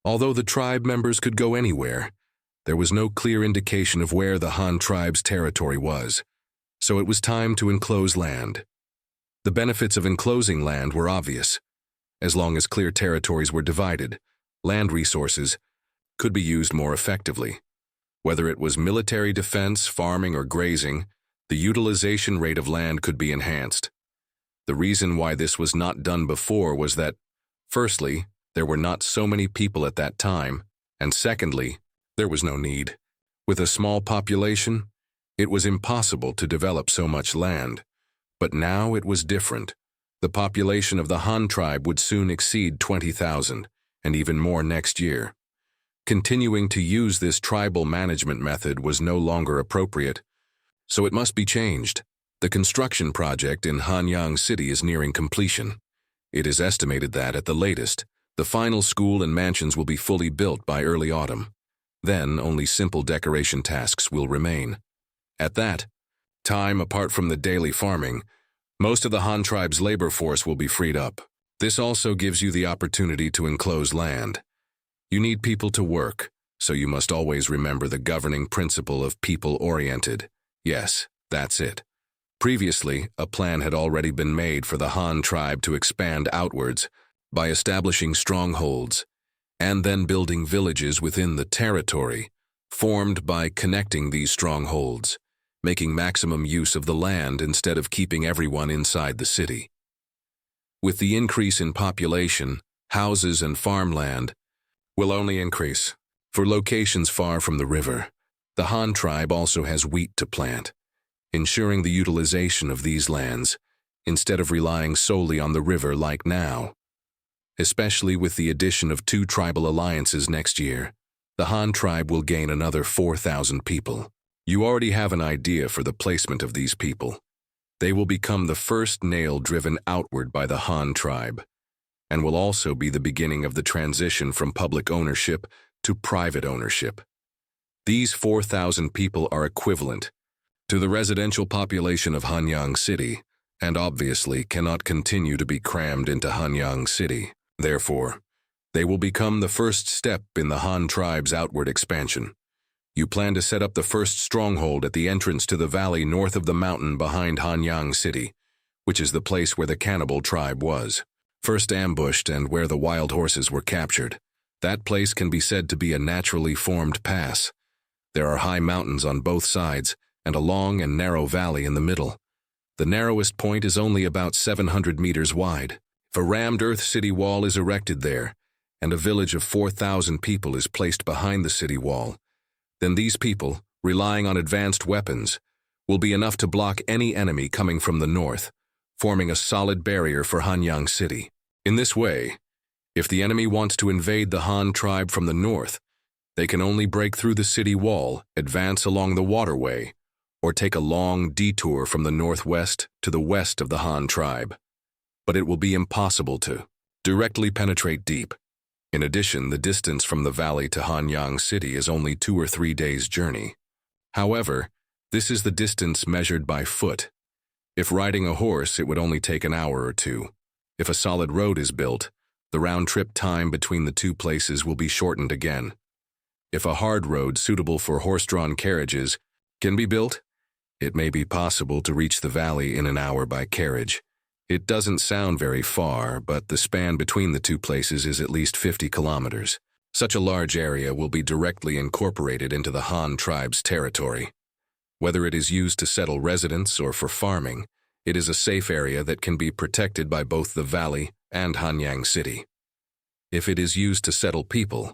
Although the tribe members could go anywhere, there was no clear indication of where the Han tribe's territory was, so it was time to enclose land. The benefits of enclosing land were obvious. As long as clear territories were divided, land resources could be used more effectively. Whether it was military defense, farming, or grazing, the utilization rate of land could be enhanced. The reason why this was not done before was that, firstly, there were not so many people at that time, and secondly, there was no need. With a small population, it was impossible to develop so much land. But now it was different. The population of the Han tribe would soon exceed 20,000, and even more next year. Continuing to use this tribal management method was no longer appropriate, so it must be changed. The construction project in Hanyang City is nearing completion. It is estimated that, at the latest, the final school and mansions will be fully built by early autumn. Then only simple decoration tasks will remain. At that time, apart from the daily farming, most of the Han tribe's labor force will be freed up. This also gives you the opportunity to enclose land. You need people to work, so you must always remember the governing principle of people-oriented. Yes, that's it. Previously, a plan had already been made for the Han tribe to expand outwards by establishing strongholds and then building villages within the territory, formed by connecting these strongholds, making maximum use of the land instead of keeping everyone inside the city. With the increase in population, houses and farmland will only increase. For locations far from the river, the Han tribe also has wheat to plant, ensuring the utilization of these lands instead of relying solely on the river like now. Especially with the addition of 2 tribal alliances next year, The Han tribe will gain another 4,000 people. You already have an idea for the placement of these people. They will become the first nail driven outward by the Han tribe, and will also be the beginning of the transition from public ownership to private ownership. These 4,000 people are equivalent to the residential population of Hanyang City, and obviously cannot continue to be crammed into Hanyang City. Therefore, they will become the first step in the Han tribe's outward expansion. You plan to set up the first stronghold at the entrance to the valley north of the mountain behind Hanyang City, which is the place where the cannibal tribe was. First ambushed and where the wild horses were captured. That place can be said to be a naturally formed pass. There are high mountains on both sides and a long and narrow valley in the middle. The narrowest point is only about 700 meters wide. If a rammed earth city wall is erected there, and a village of 4,000 people is placed behind the city wall, then these people, relying on advanced weapons, will be enough to block any enemy coming from the north, forming a solid barrier for Hanyang City. In this way, if the enemy wants to invade the Han tribe from the north, they can only break through the city wall, advance along the waterway, or take a long detour from the northwest to the west of the Han tribe. But it will be impossible to directly penetrate deep. In addition, the distance from the valley to Hanyang City is only 2 or 3 days' journey. However, this is the distance measured by foot. If riding a horse, it would only take an hour or two. If a solid road is built, the round-trip time between the two places will be shortened again. If a hard road suitable for horse-drawn carriages can be built, it may be possible to reach the valley in an hour by carriage. It doesn't sound very far, but the span between the two places is at least 50 kilometers. Such a large area will be directly incorporated into the Han tribe's territory. Whether it is used to settle residents or for farming, it is a safe area that can be protected by both the valley and Hanyang City. If it is used to settle people,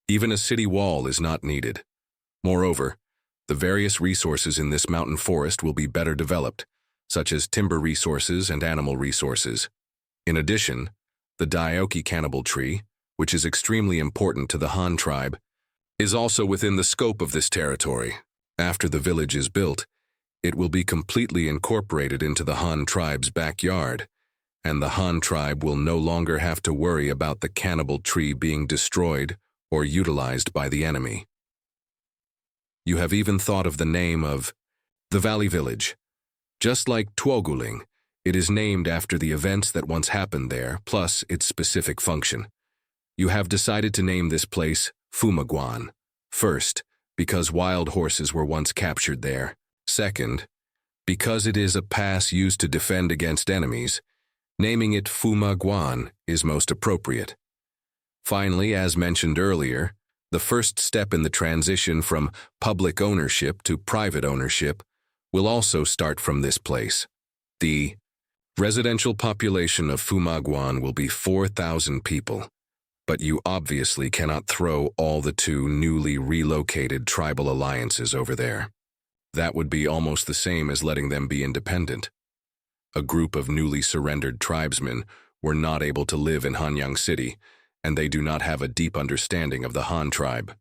even a city wall is not needed. Moreover, the various resources in this mountain forest will be better developed, such as timber resources and animal resources. In addition, the Daioki cannibal tree, which is extremely important to the Han tribe, is also within the scope of this territory. After the village is built, it will be completely incorporated into the Han tribe's backyard, and the Han tribe will no longer have to worry about the cannibal tree being destroyed or utilized by the enemy. You have even thought of the name of the Valley Village. Just like Tuoguling, it is named after the events that once happened there, plus its specific function. You have decided to name this place Fumaguan. First, because wild horses were once captured there. Second, because it is a pass used to defend against enemies, naming it Fumaguan is most appropriate. Finally, as mentioned earlier, the first step in the transition from public ownership to private ownership will also start from this place. The residential population of Fumaguan will be 4,000 people, but you obviously cannot throw all the 2 newly relocated tribal alliances over there. That would be almost the same as letting them be independent. A group of newly surrendered tribesmen were not able to live in Hanyang City, and they do not have a deep understanding of the Han tribe.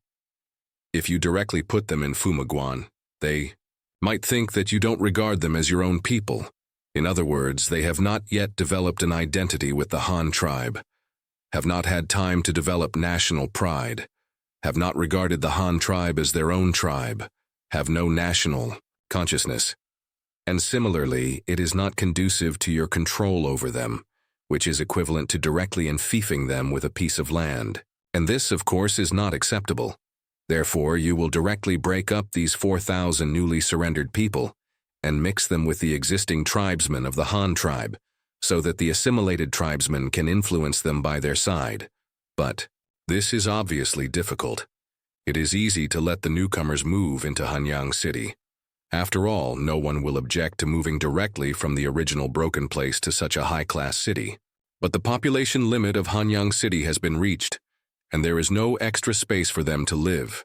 If you directly put them in Fumaguan, they might think that you don't regard them as your own people. In other words, they have not yet developed an identity with the Han tribe, have not had time to develop national pride, have not regarded the Han tribe as their own tribe, have no national consciousness. And similarly, it is not conducive to your control over them, which is equivalent to directly enfeoffing them with a piece of land. And this, of course, is not acceptable. Therefore, you will directly break up these 4,000 newly surrendered people and mix them with the existing tribesmen of the Han tribe, so that the assimilated tribesmen can influence them by their side. But this is obviously difficult. It is easy to let the newcomers move into Hanyang City. After all, no one will object to moving directly from the original broken place to such a high-class city. But the population limit of Hanyang City has been reached, and there is no extra space for them to live.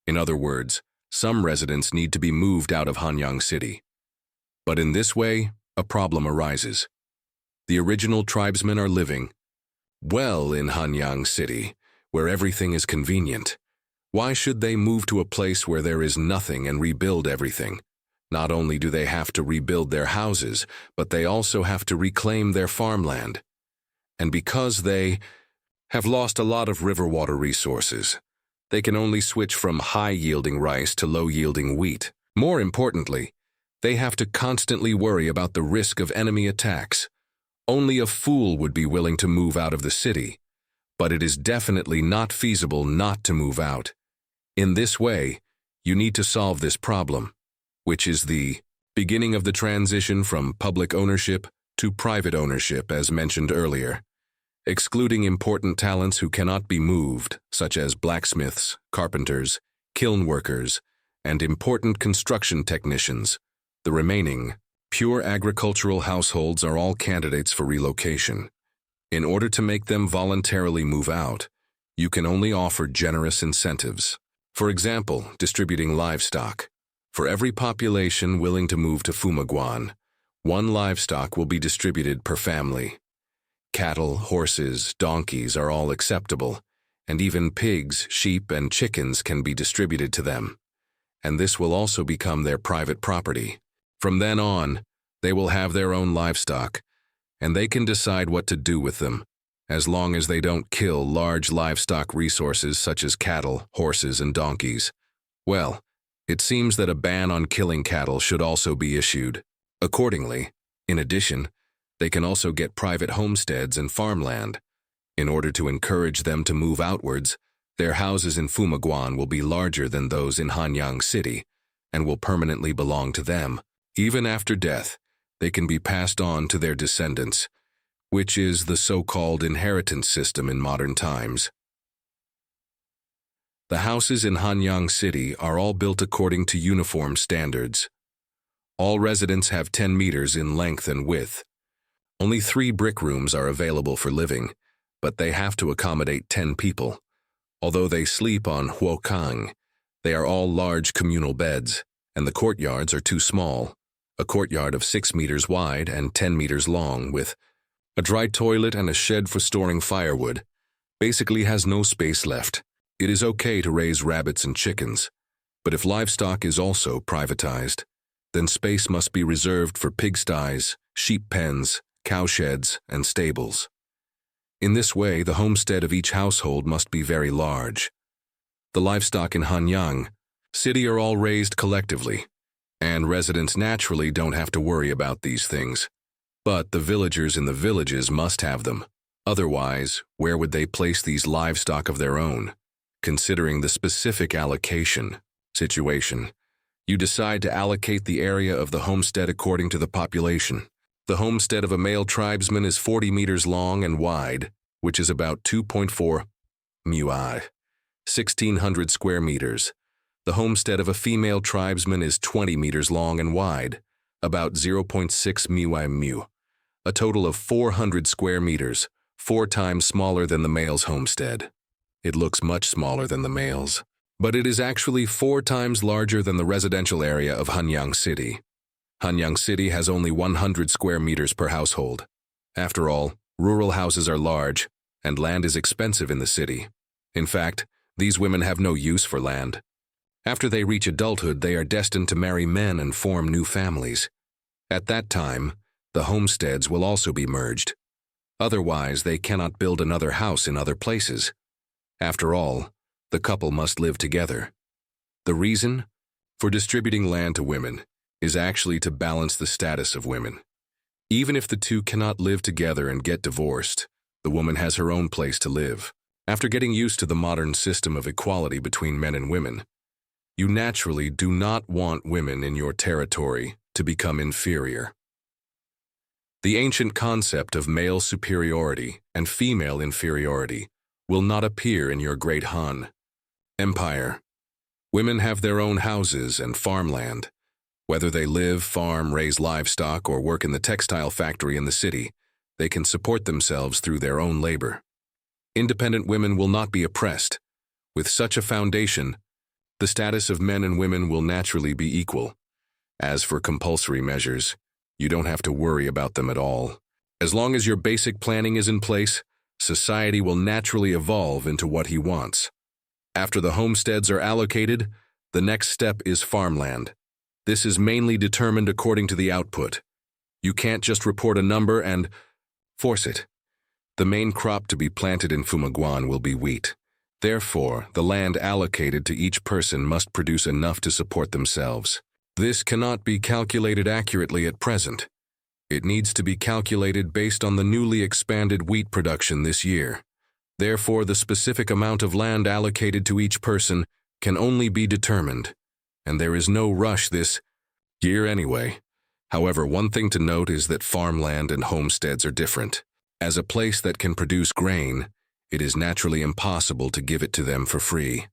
In other words, some residents need to be moved out of Hanyang City. But in this way, a problem arises. The original tribesmen are living well in Hanyang City, where everything is convenient. Why should they move to a place where there is nothing and rebuild everything? Not only do they have to rebuild their houses, but they also have to reclaim their farmland. And because they have lost a lot of river water resources, they can only switch from high-yielding rice to low-yielding wheat. More importantly, they have to constantly worry about the risk of enemy attacks. Only a fool would be willing to move out of the city, but it is definitely not feasible not to move out. In this way, you need to solve this problem, which is the beginning of the transition from public ownership to private ownership, as mentioned earlier, excluding important talents who cannot be moved, such as blacksmiths, carpenters, kiln workers, and important construction technicians. The remaining, pure agricultural households are all candidates for relocation. In order to make them voluntarily move out, you can only offer generous incentives. For example, distributing livestock. For every population willing to move to Fumaguan, one livestock will be distributed per family. Cattle, horses, donkeys are all acceptable, and even pigs, sheep, and chickens can be distributed to them. And this will also become their private property. From then on, they will have their own livestock, and they can decide what to do with them, as long as they don't kill large livestock resources such as cattle, horses, and donkeys. Well, it seems that a ban on killing cattle should also be issued. Accordingly, in addition, they can also get private homesteads and farmland. In order to encourage them to move outwards, their houses in Fumaguan will be larger than those in Hanyang City and will permanently belong to them. Even after death, they can be passed on to their descendants, which is the so-called inheritance system in modern times. The houses in Hanyang City are all built according to uniform standards. All residents have 10 meters in length and width. Only 3 brick rooms are available for living, but they have to accommodate 10 people. Although they sleep on huokang, they are all large communal beds, and the courtyards are too small. A courtyard of 6 meters wide and 10 meters long with a dry toilet and a shed for storing firewood basically has no space left. It is okay to raise rabbits and chickens, but if livestock is also privatized, then space must be reserved for pigsties, sheep pens, cowsheds, and stables. In this way, the homestead of each household must be very large. The livestock in Hanyang City are all raised collectively, and residents naturally don't have to worry about these things. But the villagers in the villages must have them. Otherwise, where would they place these livestock of their own? Considering the specific allocation situation, you decide to allocate the area of the homestead according to the population. The homestead of a male tribesman is 40 meters long and wide, which is about 2.4 muai, 1,600 square meters. The homestead of a female tribesman is 20 meters long and wide, about 0.6 muai, a total of 400 square meters, 4 times smaller than the male's homestead. It looks much smaller than the male's, but it is actually 4 times larger than the residential area of Hanyang City. Hanyang City has only 100 square meters per household. After all, rural houses are large, and land is expensive in the city. In fact, these women have no use for land. After they reach adulthood, they are destined to marry men and form new families. At that time, the homesteads will also be merged. Otherwise, they cannot build another house in other places. After all, the couple must live together. The reason for distributing land to women is actually to balance the status of women. Even if the two cannot live together and get divorced, the woman has her own place to live. After getting used to the modern system of equality between men and women, you naturally do not want women in your territory to become inferior. The ancient concept of male superiority and female inferiority will not appear in your great Han Empire. Women have their own houses and farmland. Whether they live, farm, raise livestock, or work in the textile factory in the city, they can support themselves through their own labor. Independent women will not be oppressed. With such a foundation, the status of men and women will naturally be equal. As for compulsory measures, you don't have to worry about them at all. As long as your basic planning is in place, society will naturally evolve into what he wants. After the homesteads are allocated, the next step is farmland. This is mainly determined according to the output. You can't just report a number and force it. The main crop to be planted in Fumaguan will be wheat. Therefore, the land allocated to each person must produce enough to support themselves. This cannot be calculated accurately at present. It needs to be calculated based on the newly expanded wheat production this year. Therefore, the specific amount of land allocated to each person can only be determined, and there is no rush this year anyway. However, one thing to note is that farmland and homesteads are different. As a place that can produce grain, it is naturally impossible to give it to them for free.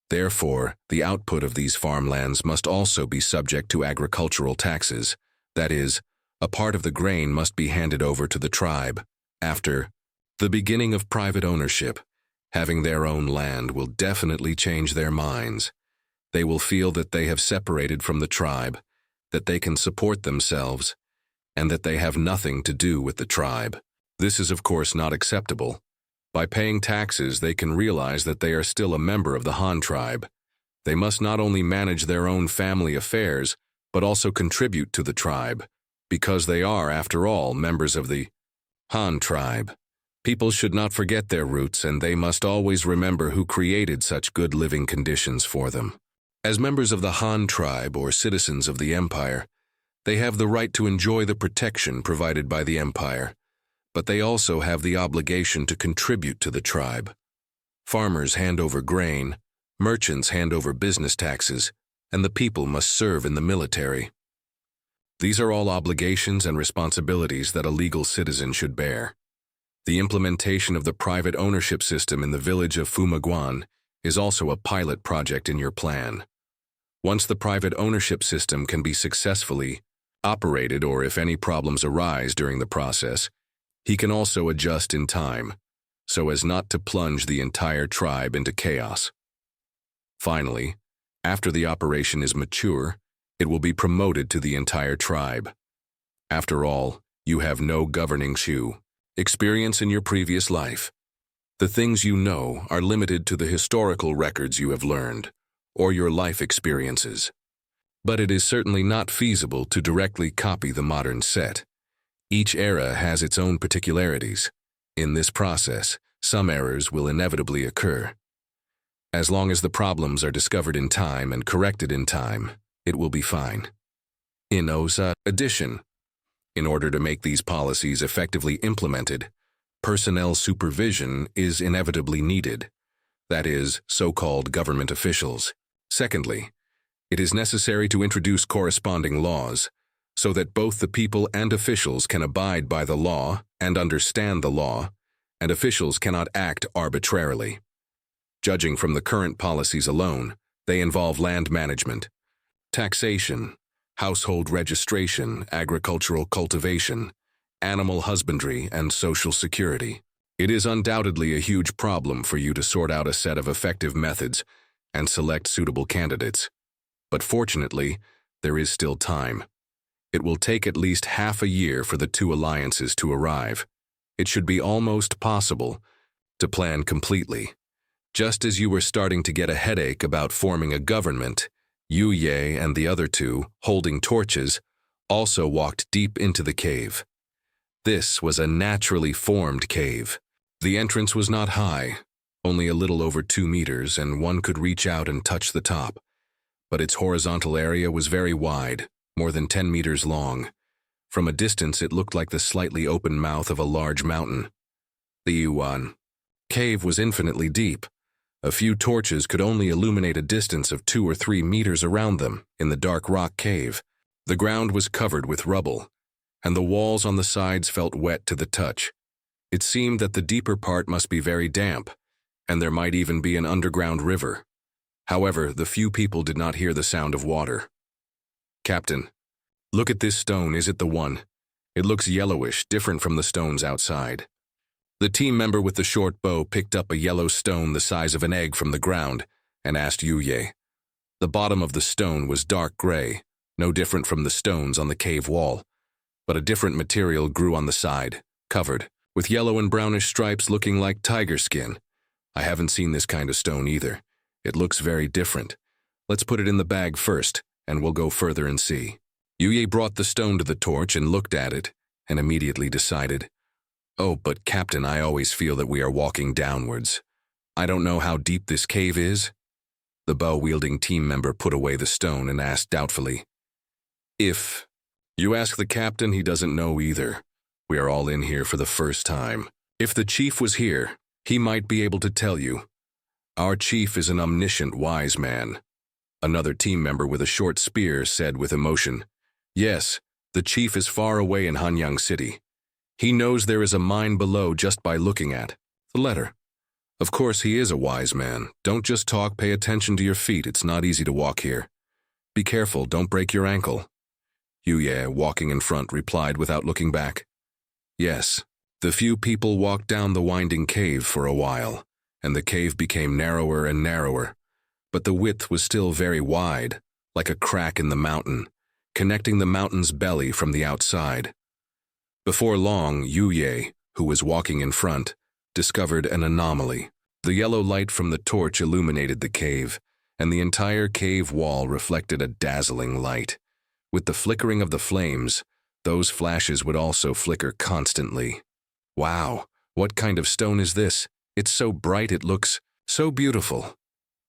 Therefore, the output of these farmlands must also be subject to agricultural taxes. That is, a part of the grain must be handed over to the tribe. After the beginning of private ownership, having their own land will definitely change their minds. They will feel that they have separated from the tribe, that they can support themselves, and that they have nothing to do with the tribe. This is of course not acceptable. By paying taxes, they can realize that they are still a member of the Han tribe. They must not only manage their own family affairs, but also contribute to the tribe, because they are, after all, members of the Han tribe. People should not forget their roots, and they must always remember who created such good living conditions for them. As members of the Han tribe or citizens of the empire, they have the right to enjoy the protection provided by the empire, but they also have the obligation to contribute to the tribe. Farmers hand over grain, merchants hand over business taxes, and the people must serve in the military. These are all obligations and responsibilities that a legal citizen should bear. The implementation of the private ownership system in the village of Fumaguan is also a pilot project in your plan. Once the private ownership system can be successfully operated, or if any problems arise during the process, he can also adjust in time, so as not to plunge the entire tribe into chaos. Finally, after the operation is mature, it will be promoted to the entire tribe. After all, you have no governing experience in your previous life. The things you know are limited to the historical records you have learned, or your life experiences. But it is certainly not feasible to directly copy the modern set. Each era has its own particularities. In this process, some errors will inevitably occur. As long as the problems are discovered in time and corrected in time, it will be fine. In addition, in order to make these policies effectively implemented, personnel supervision is inevitably needed, that is, so-called government officials. Secondly, it is necessary to introduce corresponding laws, so that both the people and officials can abide by the law and understand the law, and officials cannot act arbitrarily. Judging from the current policies alone, they involve land management, taxation, household registration, agricultural cultivation, animal husbandry, and social security. It is undoubtedly a huge problem for you to sort out a set of effective methods and select suitable candidates. But fortunately, there is still time. It will take at least half a year for the two alliances to arrive. It should be almost possible to plan completely. Just as you were starting to get a headache about forming a government, Yu Ye and the other two, holding torches, also walked deep into the cave. This was a naturally formed cave. The entrance was not high, only a little over 2 meters, and one could reach out and touch the top. But its horizontal area was very wide, more than 10 meters long. From a distance, it looked like the slightly open mouth of a large mountain. The Yuan cave was infinitely deep. A few torches could only illuminate a distance of 2 or 3 meters around them in the dark rock cave. The ground was covered with rubble, and the walls on the sides felt wet to the touch. It seemed that the deeper part must be very damp, and there might even be an underground river. However, the few people did not hear the sound of water. "Captain, look at this stone, is it the one? It looks yellowish, different from the stones outside." The team member with the short bow picked up a yellow stone the size of an egg from the ground and asked Yu Ye. The bottom of the stone was dark gray, no different from the stones on the cave wall, but a different material grew on the side, covered, with yellow and brownish stripes looking like tiger skin. I haven't seen this kind of stone either. It looks very different. Let's put it in the bag first, and we'll go further and see. Yuye brought the stone to the torch and looked at it, and immediately decided, "Oh, but Captain, I always feel that we are walking downwards. I don't know how deep this cave is." The bow-wielding team member put away the stone and asked doubtfully, "If you ask the captain, he doesn't know either. We are all in here for the first time. If the chief was here, he might be able to tell you. Our chief is an omniscient wise man." Another team member with a short spear said with emotion, "Yes, the chief is far away in Hanyang City. He knows there is a mine below just by looking at the letter. Of course, he is a wise man. Don't just talk, pay attention to your feet. It's not easy to walk here. Be careful, don't break your ankle." Yuye, walking in front, replied without looking back, "Yes." The few people walked down the winding cave for a while, and the cave became narrower and narrower, but the width was still very wide, like a crack in the mountain, connecting the mountain's belly from the outside. Before long, Yuye, who was walking in front, discovered an anomaly. The yellow light from the torch illuminated the cave, and the entire cave wall reflected a dazzling light. With the flickering of the flames, those flashes would also flicker constantly. "Wow, what kind of stone is this? It's so bright it looks so beautiful."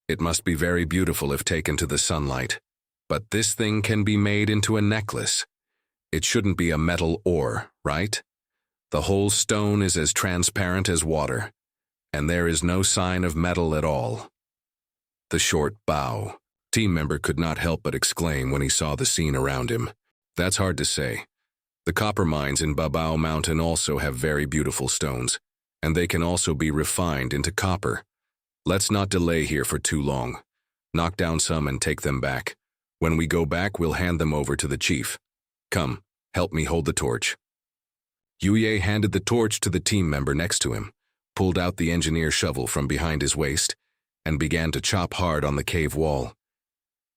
It must be very beautiful if taken to the sunlight. But this thing can be made into a necklace. It shouldn't be a metal ore, right? The whole stone is as transparent as water, and there is no sign of metal at all. The short bow. Team member could not help but exclaim when he saw the scene around him. That's hard to say. The copper mines in Babao Mountain also have very beautiful stones, and they can also be refined into copper. Let's not delay here for too long. Knock down some and take them back. When we go back, we'll hand them over to the chief. Come, help me hold the torch. Yuye handed the torch to the team member next to him, pulled out the engineer shovel from behind his waist, and began to chop hard on the cave wall.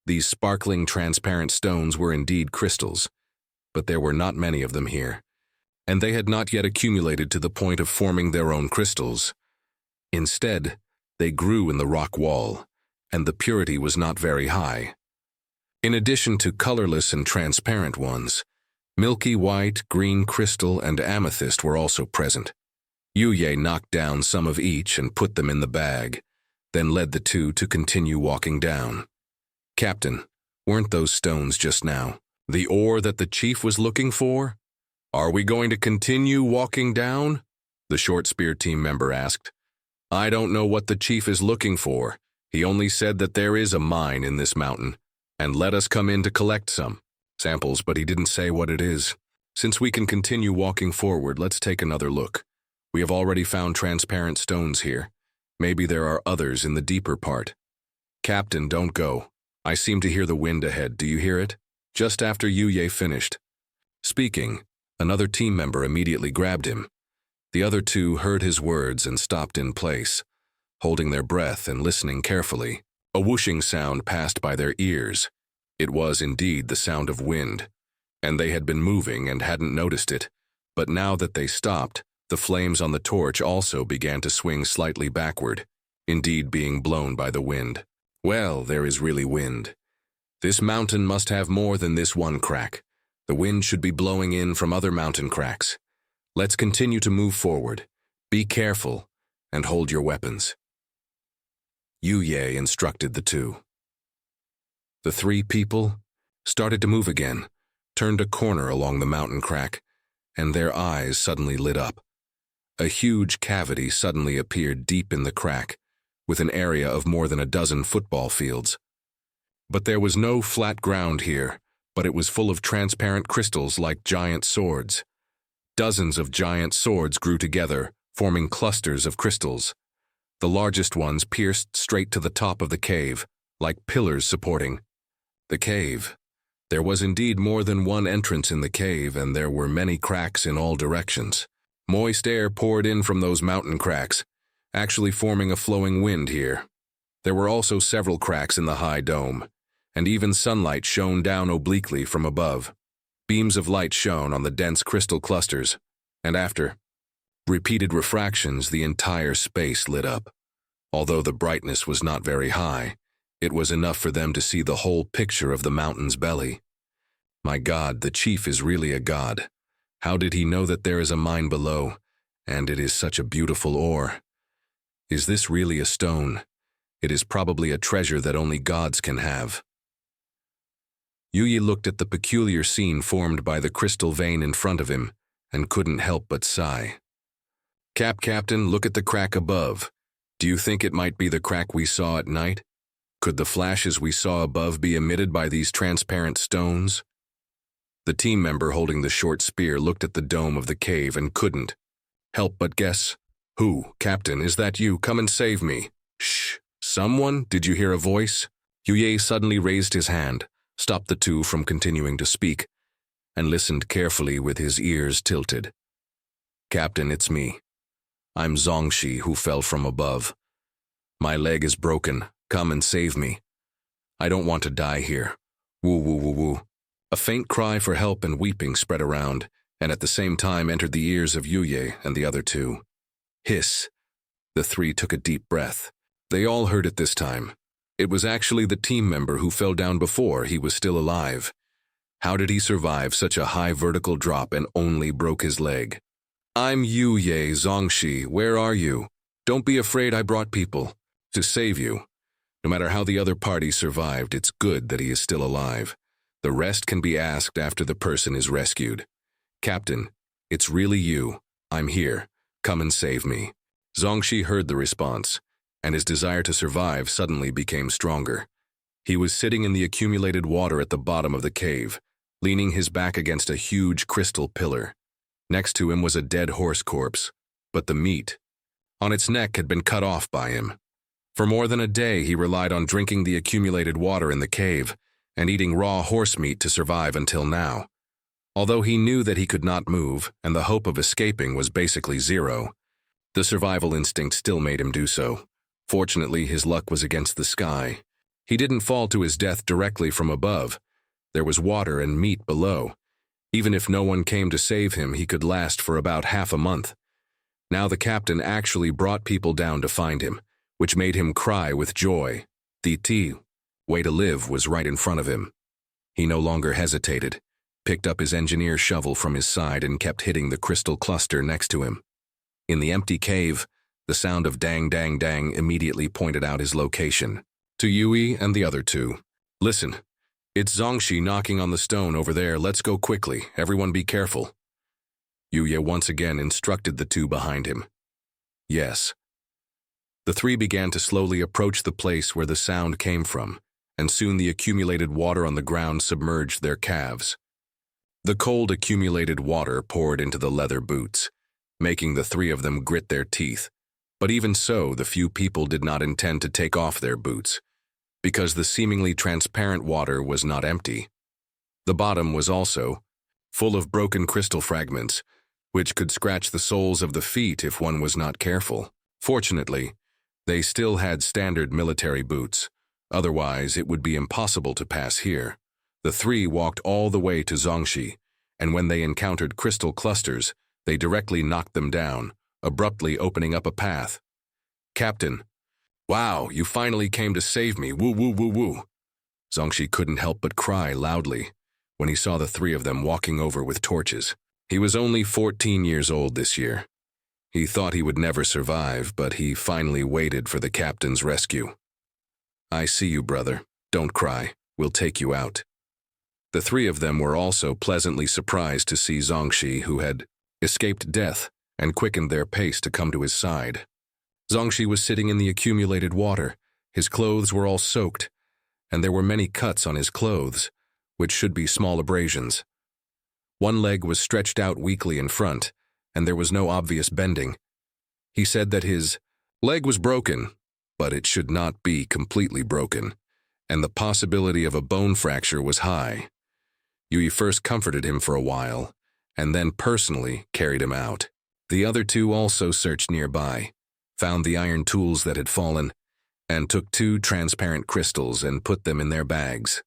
These sparkling, transparent stones were indeed crystals, but there were not many of them here, and they had not yet accumulated to the point of forming their own crystals. Instead, they grew in the rock wall, and the purity was not very high. In addition to colorless and transparent ones, milky white, green crystal, and amethyst were also present. Yuye knocked down some of each and put them in the bag, then led the two to continue walking down. "Captain, weren't those stones just now the ore that the chief was looking for? Are we going to continue walking down?" the short spear team member asked. "I don't know what the chief is looking for. He only said that there is a mine in this mountain, and let us come in to collect some samples, but he didn't say what it is. Since we can continue walking forward, let's take another look. We have already found transparent stones here. Maybe there are others in the deeper part." "Captain, don't go. I seem to hear the wind ahead. Do you hear it?" Just after Yuye finished speaking, another team member immediately grabbed him. The other two heard his words and stopped in place, holding their breath and listening carefully. A whooshing sound passed by their ears. It was indeed the sound of wind, and they had been moving and hadn't noticed it, but now that they stopped, the flames on the torch also began to swing slightly backward, indeed being blown by the wind. Well, there is really wind. This mountain must have more than this one crack. The wind should be blowing in from other mountain cracks. Let's continue to move forward. Be careful, and hold your weapons. Yuye instructed the two. The three people started to move again, turned a corner along the mountain crack, and their eyes suddenly lit up. A huge cavity suddenly appeared deep in the crack, with an area of more than a dozen football fields. But there was no flat ground here, but it was full of transparent crystals like giant swords. Dozens of giant swords grew together, forming clusters of crystals. The largest ones pierced straight to the top of the cave, like pillars supporting the cave. There was indeed more than one entrance in the cave, and there were many cracks in all directions. Moist air poured in from those mountain cracks, actually forming a flowing wind here. There were also several cracks in the high dome, and even sunlight shone down obliquely from above. Beams of light shone on the dense crystal clusters, and after repeated refractions, the entire space lit up. Although the brightness was not very high, it was enough for them to see the whole picture of the mountain's belly. My God, the chief is really a god. How did he know that there is a mine below, and it is such a beautiful ore? Is this really a stone? It is probably a treasure that only gods can have. Yuyi looked at the peculiar scene formed by the crystal vein in front of him and couldn't help but sigh. Captain, look at the crack above. Do you think it might be the crack we saw at night? Could the flashes we saw above be emitted by these transparent stones? The team member holding the short spear looked at the dome of the cave and couldn't help but guess. Who, Captain, is that you? Come and save me. Shh. Someone? Did you hear a voice? Yuye suddenly raised his hand, stopped the two from continuing to speak, and listened carefully with his ears tilted. Captain, it's me. I'm Zongshi, who fell from above. My leg is broken. Come and save me. I don't want to die here. Woo woo woo woo. A faint cry for help and weeping spread around, and at the same time entered the ears of Yuye and the other two. Hiss. The three took a deep breath. They all heard it this time. It was actually the team member who fell down before he was still alive. How did he survive such a high vertical drop and only broke his leg? I'm Yuye Zongshi. Where are you? Don't be afraid, I brought people to save you. No matter how the other party survived, it's good that he is still alive. The rest can be asked after the person is rescued. Captain, it's really you. I'm here. Come and save me. Zongshi heard the response, and his desire to survive suddenly became stronger. He was sitting in the accumulated water at the bottom of the cave, leaning his back against a huge crystal pillar. Next to him was a dead horse corpse, but the meat on its neck had been cut off by him. For more than a day, he relied on drinking the accumulated water in the cave and eating raw horse meat to survive until now. Although he knew that he could not move and the hope of escaping was basically zero, the survival instinct still made him do so. Fortunately, his luck was against the sky. He didn't fall to his death directly from above. There was water and meat below. Even if no one came to save him, he could last for about half a month. Now the captain actually brought people down to find him, which made him cry with joy. The way to live was right in front of him. He no longer hesitated, picked up his engineer's shovel from his side and kept hitting the crystal cluster next to him. In the empty cave, the sound of dang dang dang immediately pointed out his location. To Yui and the other two. Listen, it's Zongshi knocking on the stone over there. Let's go quickly. Everyone be careful. Yuya once again instructed the two behind him. Yes. The three began to slowly approach the place where the sound came from, and soon the accumulated water on the ground submerged their calves. The cold accumulated water poured into the leather boots, making the three of them grit their teeth. But even so, the few people did not intend to take off their boots, because the seemingly transparent water was not empty. The bottom was also full of broken crystal fragments, which could scratch the soles of the feet if one was not careful. Fortunately, they still had standard military boots. Otherwise, it would be impossible to pass here. The three walked all the way to Zongshi, and when they encountered crystal clusters, they directly knocked them down, abruptly opening up a path. Captain, wow, you finally came to save me, woo woo woo woo. Zongshi couldn't help but cry loudly when he saw the three of them walking over with torches. He was only 14 years old this year. He thought he would never survive, but he finally waited for the captain's rescue. I see you, brother. Don't cry. We'll take you out. The three of them were also pleasantly surprised to see Zongshi, who had escaped death and quickened their pace to come to his side. Zongshi was sitting in the accumulated water. His clothes were all soaked, and there were many cuts on his clothes, which should be small abrasions. One leg was stretched out weakly in front, and there was no obvious bending. He said that his leg was broken, but it should not be completely broken, and the possibility of a bone fracture was high. Yui first comforted him for a while, and then personally carried him out. The other two also searched nearby, found the iron tools that had fallen, and took 2 transparent crystals and put them in their bags.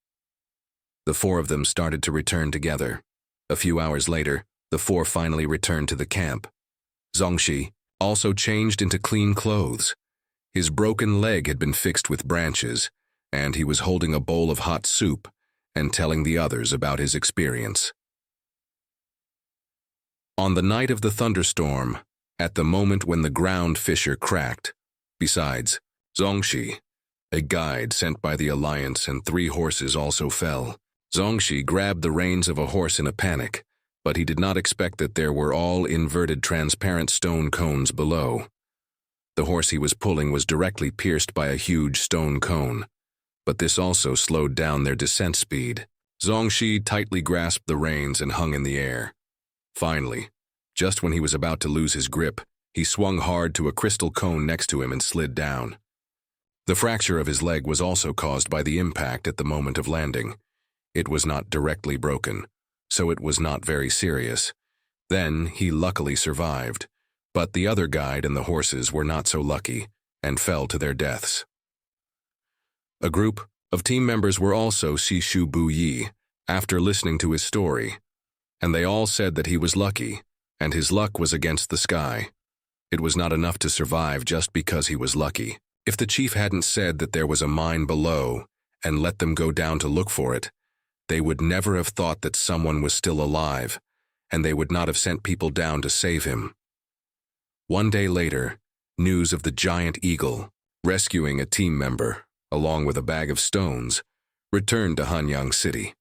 The 4 of them started to return together. A few hours later, the 4 finally returned to the camp. Zongshi also changed into clean clothes. His broken leg had been fixed with branches, and he was holding a bowl of hot soup and telling the others about his experience. On the night of the thunderstorm, at the moment when the ground fissure cracked, besides Zongxi, a guide sent by the Alliance, and 3 horses also fell. Zongxi grabbed the reins of a horse in a panic, but he did not expect that there were all inverted transparent stone cones below. The horse he was pulling was directly pierced by a huge stone cone, but this also slowed down their descent speed. Zongxi tightly grasped the reins and hung in the air. Finally, just when he was about to lose his grip, he swung hard to a crystal cone next to him and slid down. The fracture of his leg was also caused by the impact at the moment of landing. It was not directly broken, so it was not very serious. Then he luckily survived, but the other guide and the horses were not so lucky and fell to their deaths. A group of team members were also Sishu Buyi after listening to his story, and they all said that he was lucky, and his luck was against the sky. It was not enough to survive just because he was lucky. If the chief hadn't said that there was a mine below and let them go down to look for it, they would never have thought that someone was still alive, and they would not have sent people down to save him. One day later, news of the giant eagle, rescuing a team member, along with a bag of stones, returned to Hanyang City.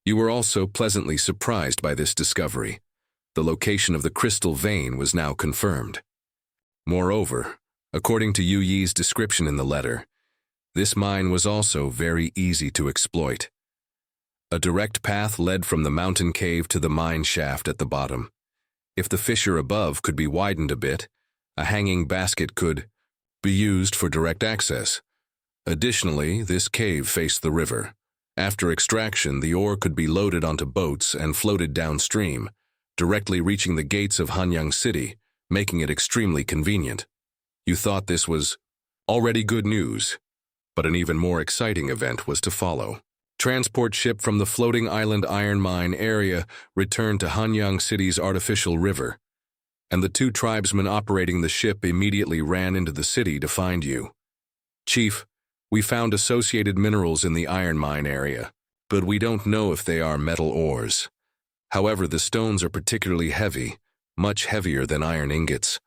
You were also pleasantly surprised by this discovery. The location of the crystal vein was now confirmed. Moreover, according to Yu Yi's description in the letter, this mine was also very easy to exploit. A direct path led from the mountain cave to the mine shaft at the bottom. If the fissure above could be widened a bit, a hanging basket could be used for direct access. Additionally, this cave faced the river. After extraction, the ore could be loaded onto boats and floated downstream, directly reaching the gates of Hanyang City, making it extremely convenient. You thought this was already good news, but an even more exciting event was to follow. Transport ship from the floating island iron mine area returned to Hanyang City's artificial river, and the 2 tribesmen operating the ship immediately ran into the city to find you. Chief, we found associated minerals in the iron mine area, but we don't know if they are metal ores. However, the stones are particularly heavy, much heavier than iron ingots.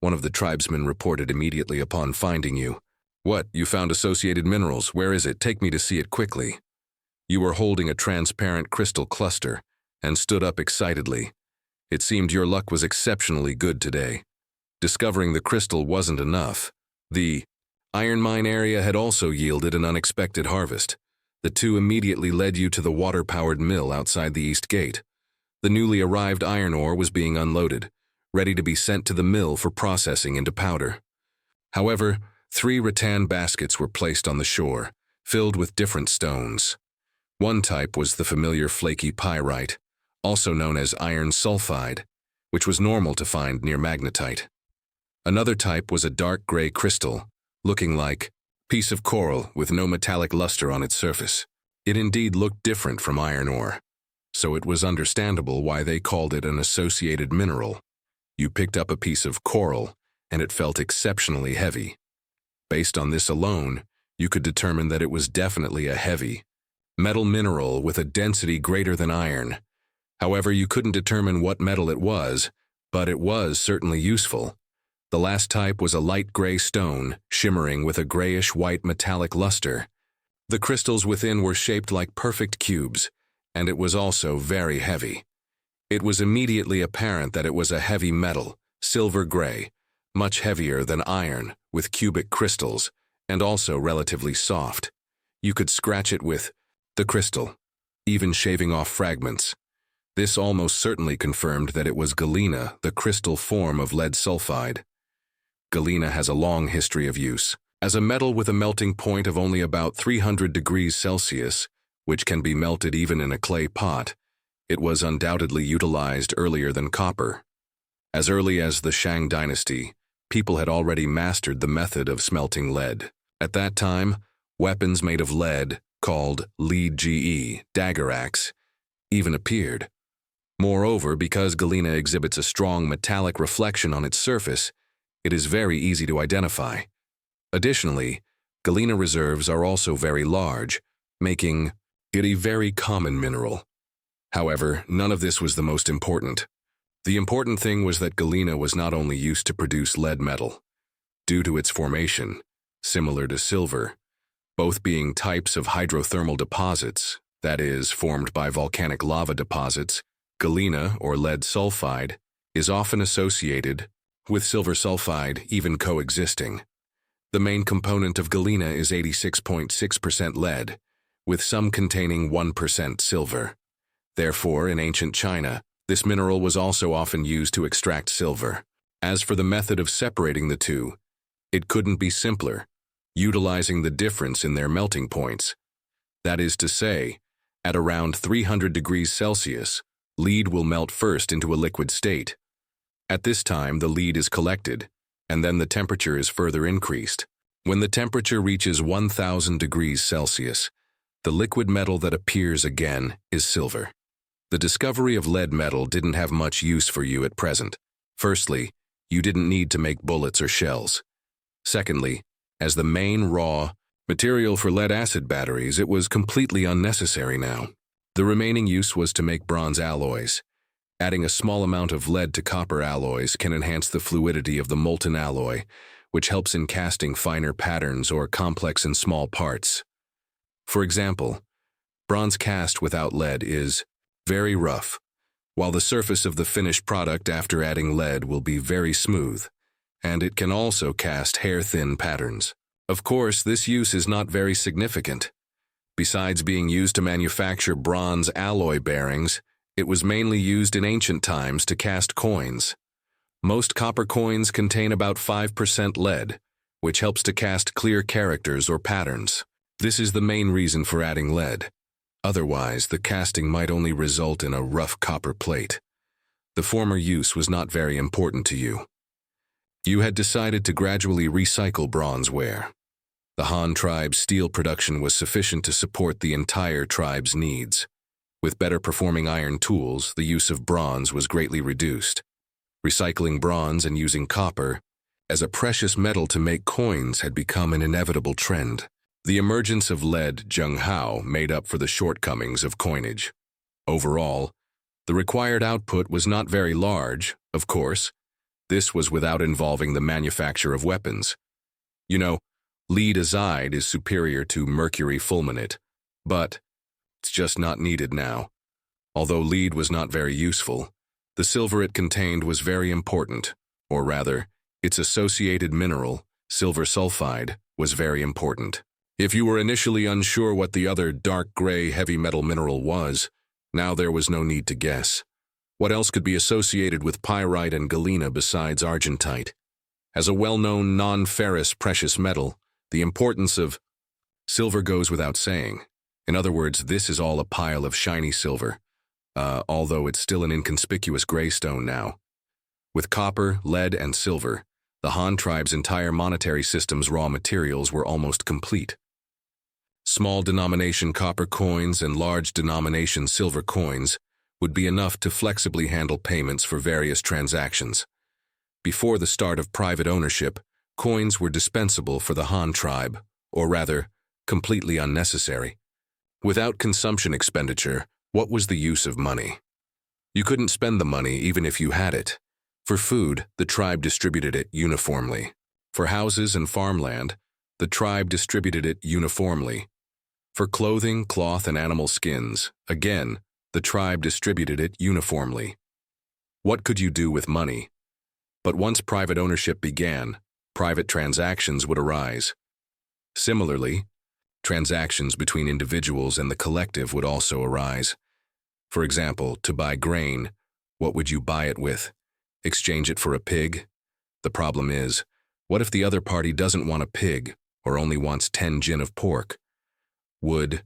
One of the tribesmen reported immediately upon finding you. What, you found associated minerals? Where is it? Take me to see it quickly. You were holding a transparent crystal cluster and stood up excitedly. It seemed your luck was exceptionally good today. Discovering the crystal wasn't enough. The iron mine area had also yielded an unexpected harvest. The 2 immediately led you to the water-powered mill outside the east gate. The newly arrived iron ore was being unloaded, ready to be sent to the mill for processing into powder. However, 3 rattan baskets were placed on the shore, filled with different stones. One type was the familiar flaky pyrite, also known as iron sulfide, which was normal to find near magnetite. Another type was a dark gray crystal, looking like a piece of coral with no metallic luster on its surface. It indeed looked different from iron ore, so it was understandable why they called it an associated mineral. You picked up a piece of coral, and it felt exceptionally heavy. Based on this alone, you could determine that it was definitely a heavy metal mineral with a density greater than iron. However, you couldn't determine what metal it was, but it was certainly useful. The last type was a light gray stone, shimmering with a grayish-white metallic luster. The crystals within were shaped like perfect cubes, and it was also very heavy. It was immediately apparent that it was a heavy metal, silver gray, much heavier than iron, with cubic crystals, and also relatively soft. You could scratch it with the crystal, even shaving off fragments. This almost certainly confirmed that it was Galena, the crystal form of lead sulfide. Galena has a long history of use. As a metal with a melting point of only about 300 degrees Celsius, which can be melted even in a clay pot, it was undoubtedly utilized earlier than copper. As early as the Shang dynasty, people had already mastered the method of smelting lead. At that time, weapons made of lead, called lead dagger axe, even appeared. Moreover, because Galena exhibits a strong metallic reflection on its surface, it is very easy to identify. Additionally, Galena reserves are also very large, making it a very common mineral. However, none of this was the most important. The important thing was that Galena was not only used to produce lead metal. Due to its formation, similar to silver, both being types of hydrothermal deposits, that is, formed by volcanic lava deposits, galena, or lead sulfide, is often associated with silver sulfide, even coexisting. The main component of galena is 86.6% lead, with some containing 1% silver. Therefore, in ancient China, this mineral was also often used to extract silver. As for the method of separating the two, it couldn't be simpler, utilizing the difference in their melting points. That is to say, at around 300 degrees Celsius, lead will melt first into a liquid state. At this time, the lead is collected, and then the temperature is further increased. When the temperature reaches 1000 degrees Celsius, the liquid metal that appears again is silver. The discovery of lead metal didn't have much use for you at present. Firstly, you didn't need to make bullets or shells. Secondly, as the main raw material for lead-acid batteries, it was completely unnecessary now. The remaining use was to make bronze alloys. Adding a small amount of lead to copper alloys can enhance the fluidity of the molten alloy, which helps in casting finer patterns or complex and small parts. For example, bronze cast without lead is very rough, while the surface of the finished product after adding lead will be very smooth, and it can also cast hair-thin patterns. Of course, this use is not very significant. Besides being used to manufacture bronze alloy bearings, it was mainly used in ancient times to cast coins. Most copper coins contain about 5% lead, which helps to cast clear characters or patterns. This is the main reason for adding lead. Otherwise, the casting might only result in a rough copper plate. The former use was not very important to you. You had decided to gradually recycle bronze ware. The Han tribe's steel production was sufficient to support the entire tribe's needs. With better performing iron tools, the use of bronze was greatly reduced. Recycling bronze and using copper as a precious metal to make coins had become an inevitable trend. The emergence of lead Zhenghao made up for the shortcomings of coinage. Overall, the required output was not very large, of course. This was without involving the manufacture of weapons. You know, lead azide is superior to mercury fulminate, but it's just not needed now. Although lead was not very useful, the silver it contained was very important, or rather, its associated mineral, silver sulfide, was very important. If you were initially unsure what the other dark gray heavy metal mineral was, now there was no need to guess. What else could be associated with pyrite and galena besides argentite? As a well-known non-ferrous precious metal, the importance of silver goes without saying. In other words, this is all a pile of shiny silver, although it's still an inconspicuous gray stone now. With copper, lead, and silver, the Han tribe's entire monetary system's raw materials were almost complete. Small denomination copper coins and large denomination silver coins would be enough to flexibly handle payments for various transactions. Before the start of private ownership, coins were dispensable for the Han tribe, or rather, completely unnecessary. Without consumption expenditure, what was the use of money? You couldn't spend the money even if you had it. For food, the tribe distributed it uniformly. For houses and farmland, the tribe distributed it uniformly. For clothing, cloth, and animal skins, again, the tribe distributed it uniformly. What could you do with money? But once private ownership began, private transactions would arise. Similarly, transactions between individuals and the collective would also arise. For example, to buy grain, what would you buy it with? Exchange it for a pig? The problem is, what if the other party doesn't want a pig or only wants 10 gin of pork? Would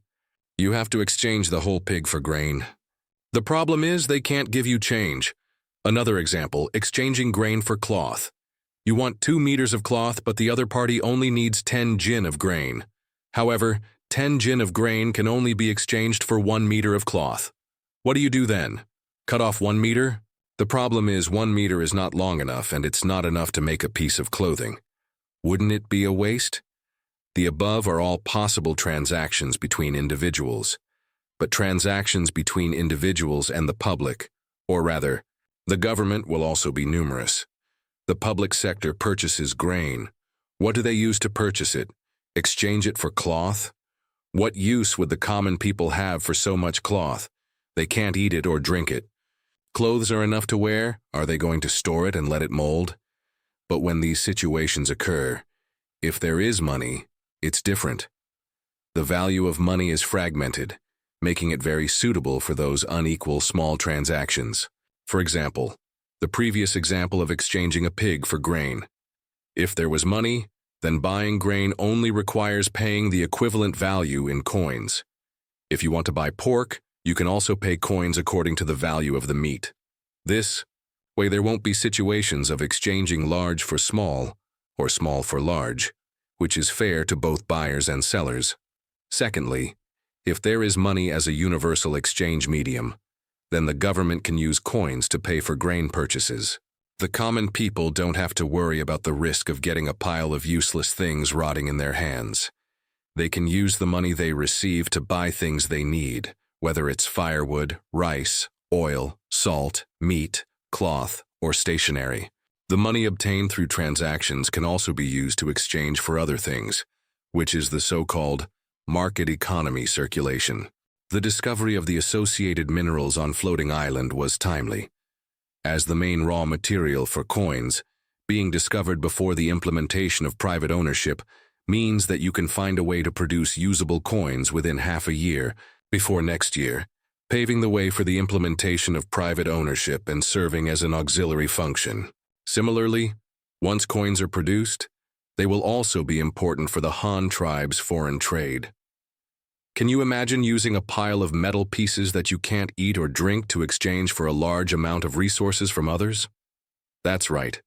you have to exchange the whole pig for grain? The problem is they can't give you change. Another example, exchanging grain for cloth. You want 2 meters of cloth, but the other party only needs 10 gin of grain. However, 10 gin of grain can only be exchanged for 1 meter of cloth. What do you do then? Cut off 1 meter? The problem is 1 meter is not long enough and it's not enough to make a piece of clothing. Wouldn't it be a waste? The above are all possible transactions between individuals, but transactions between individuals and the public, or rather, the government, will also be numerous. The public sector purchases grain. What do they use to purchase it? Exchange it for cloth? What use would the common people have for so much cloth? They can't eat it or drink it. Clothes are enough to wear. Are they going to store it and let it mold? But when these situations occur, if there is money, it's different. The value of money is fragmented, making it very suitable for those unequal small transactions. For example, the previous example of exchanging a pig for grain. If there was money, then buying grain only requires paying the equivalent value in coins. If you want to buy pork, you can also pay coins according to the value of the meat. This way, there won't be situations of exchanging large for small or small for large, which is fair to both buyers and sellers. Secondly, if there is money as a universal exchange medium, then the government can use coins to pay for grain purchases. The common people don't have to worry about the risk of getting a pile of useless things rotting in their hands. They can use the money they receive to buy things they need, whether it's firewood, rice, oil, salt, meat, cloth, or stationery. The money obtained through transactions can also be used to exchange for other things, which is the so-called market economy circulation. The discovery of the associated minerals on Floating Island was timely, as the main raw material for coins, being discovered before the implementation of private ownership, means that you can find a way to produce usable coins within half a year before next year, paving the way for the implementation of private ownership and serving as an auxiliary function. Similarly, once coins are produced, they will also be important for the Han tribe's foreign trade. Can you imagine using a pile of metal pieces that you can't eat or drink to exchange for a large amount of resources from others? That's right.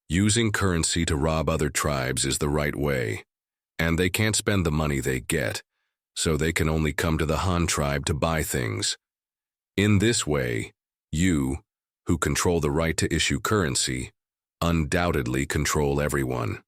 Using currency to rob other tribes is the right way, and they can't spend the money they get, so they can only come to the Han tribe to buy things. In this way, you, who control the right to issue currency, undoubtedly control everyone.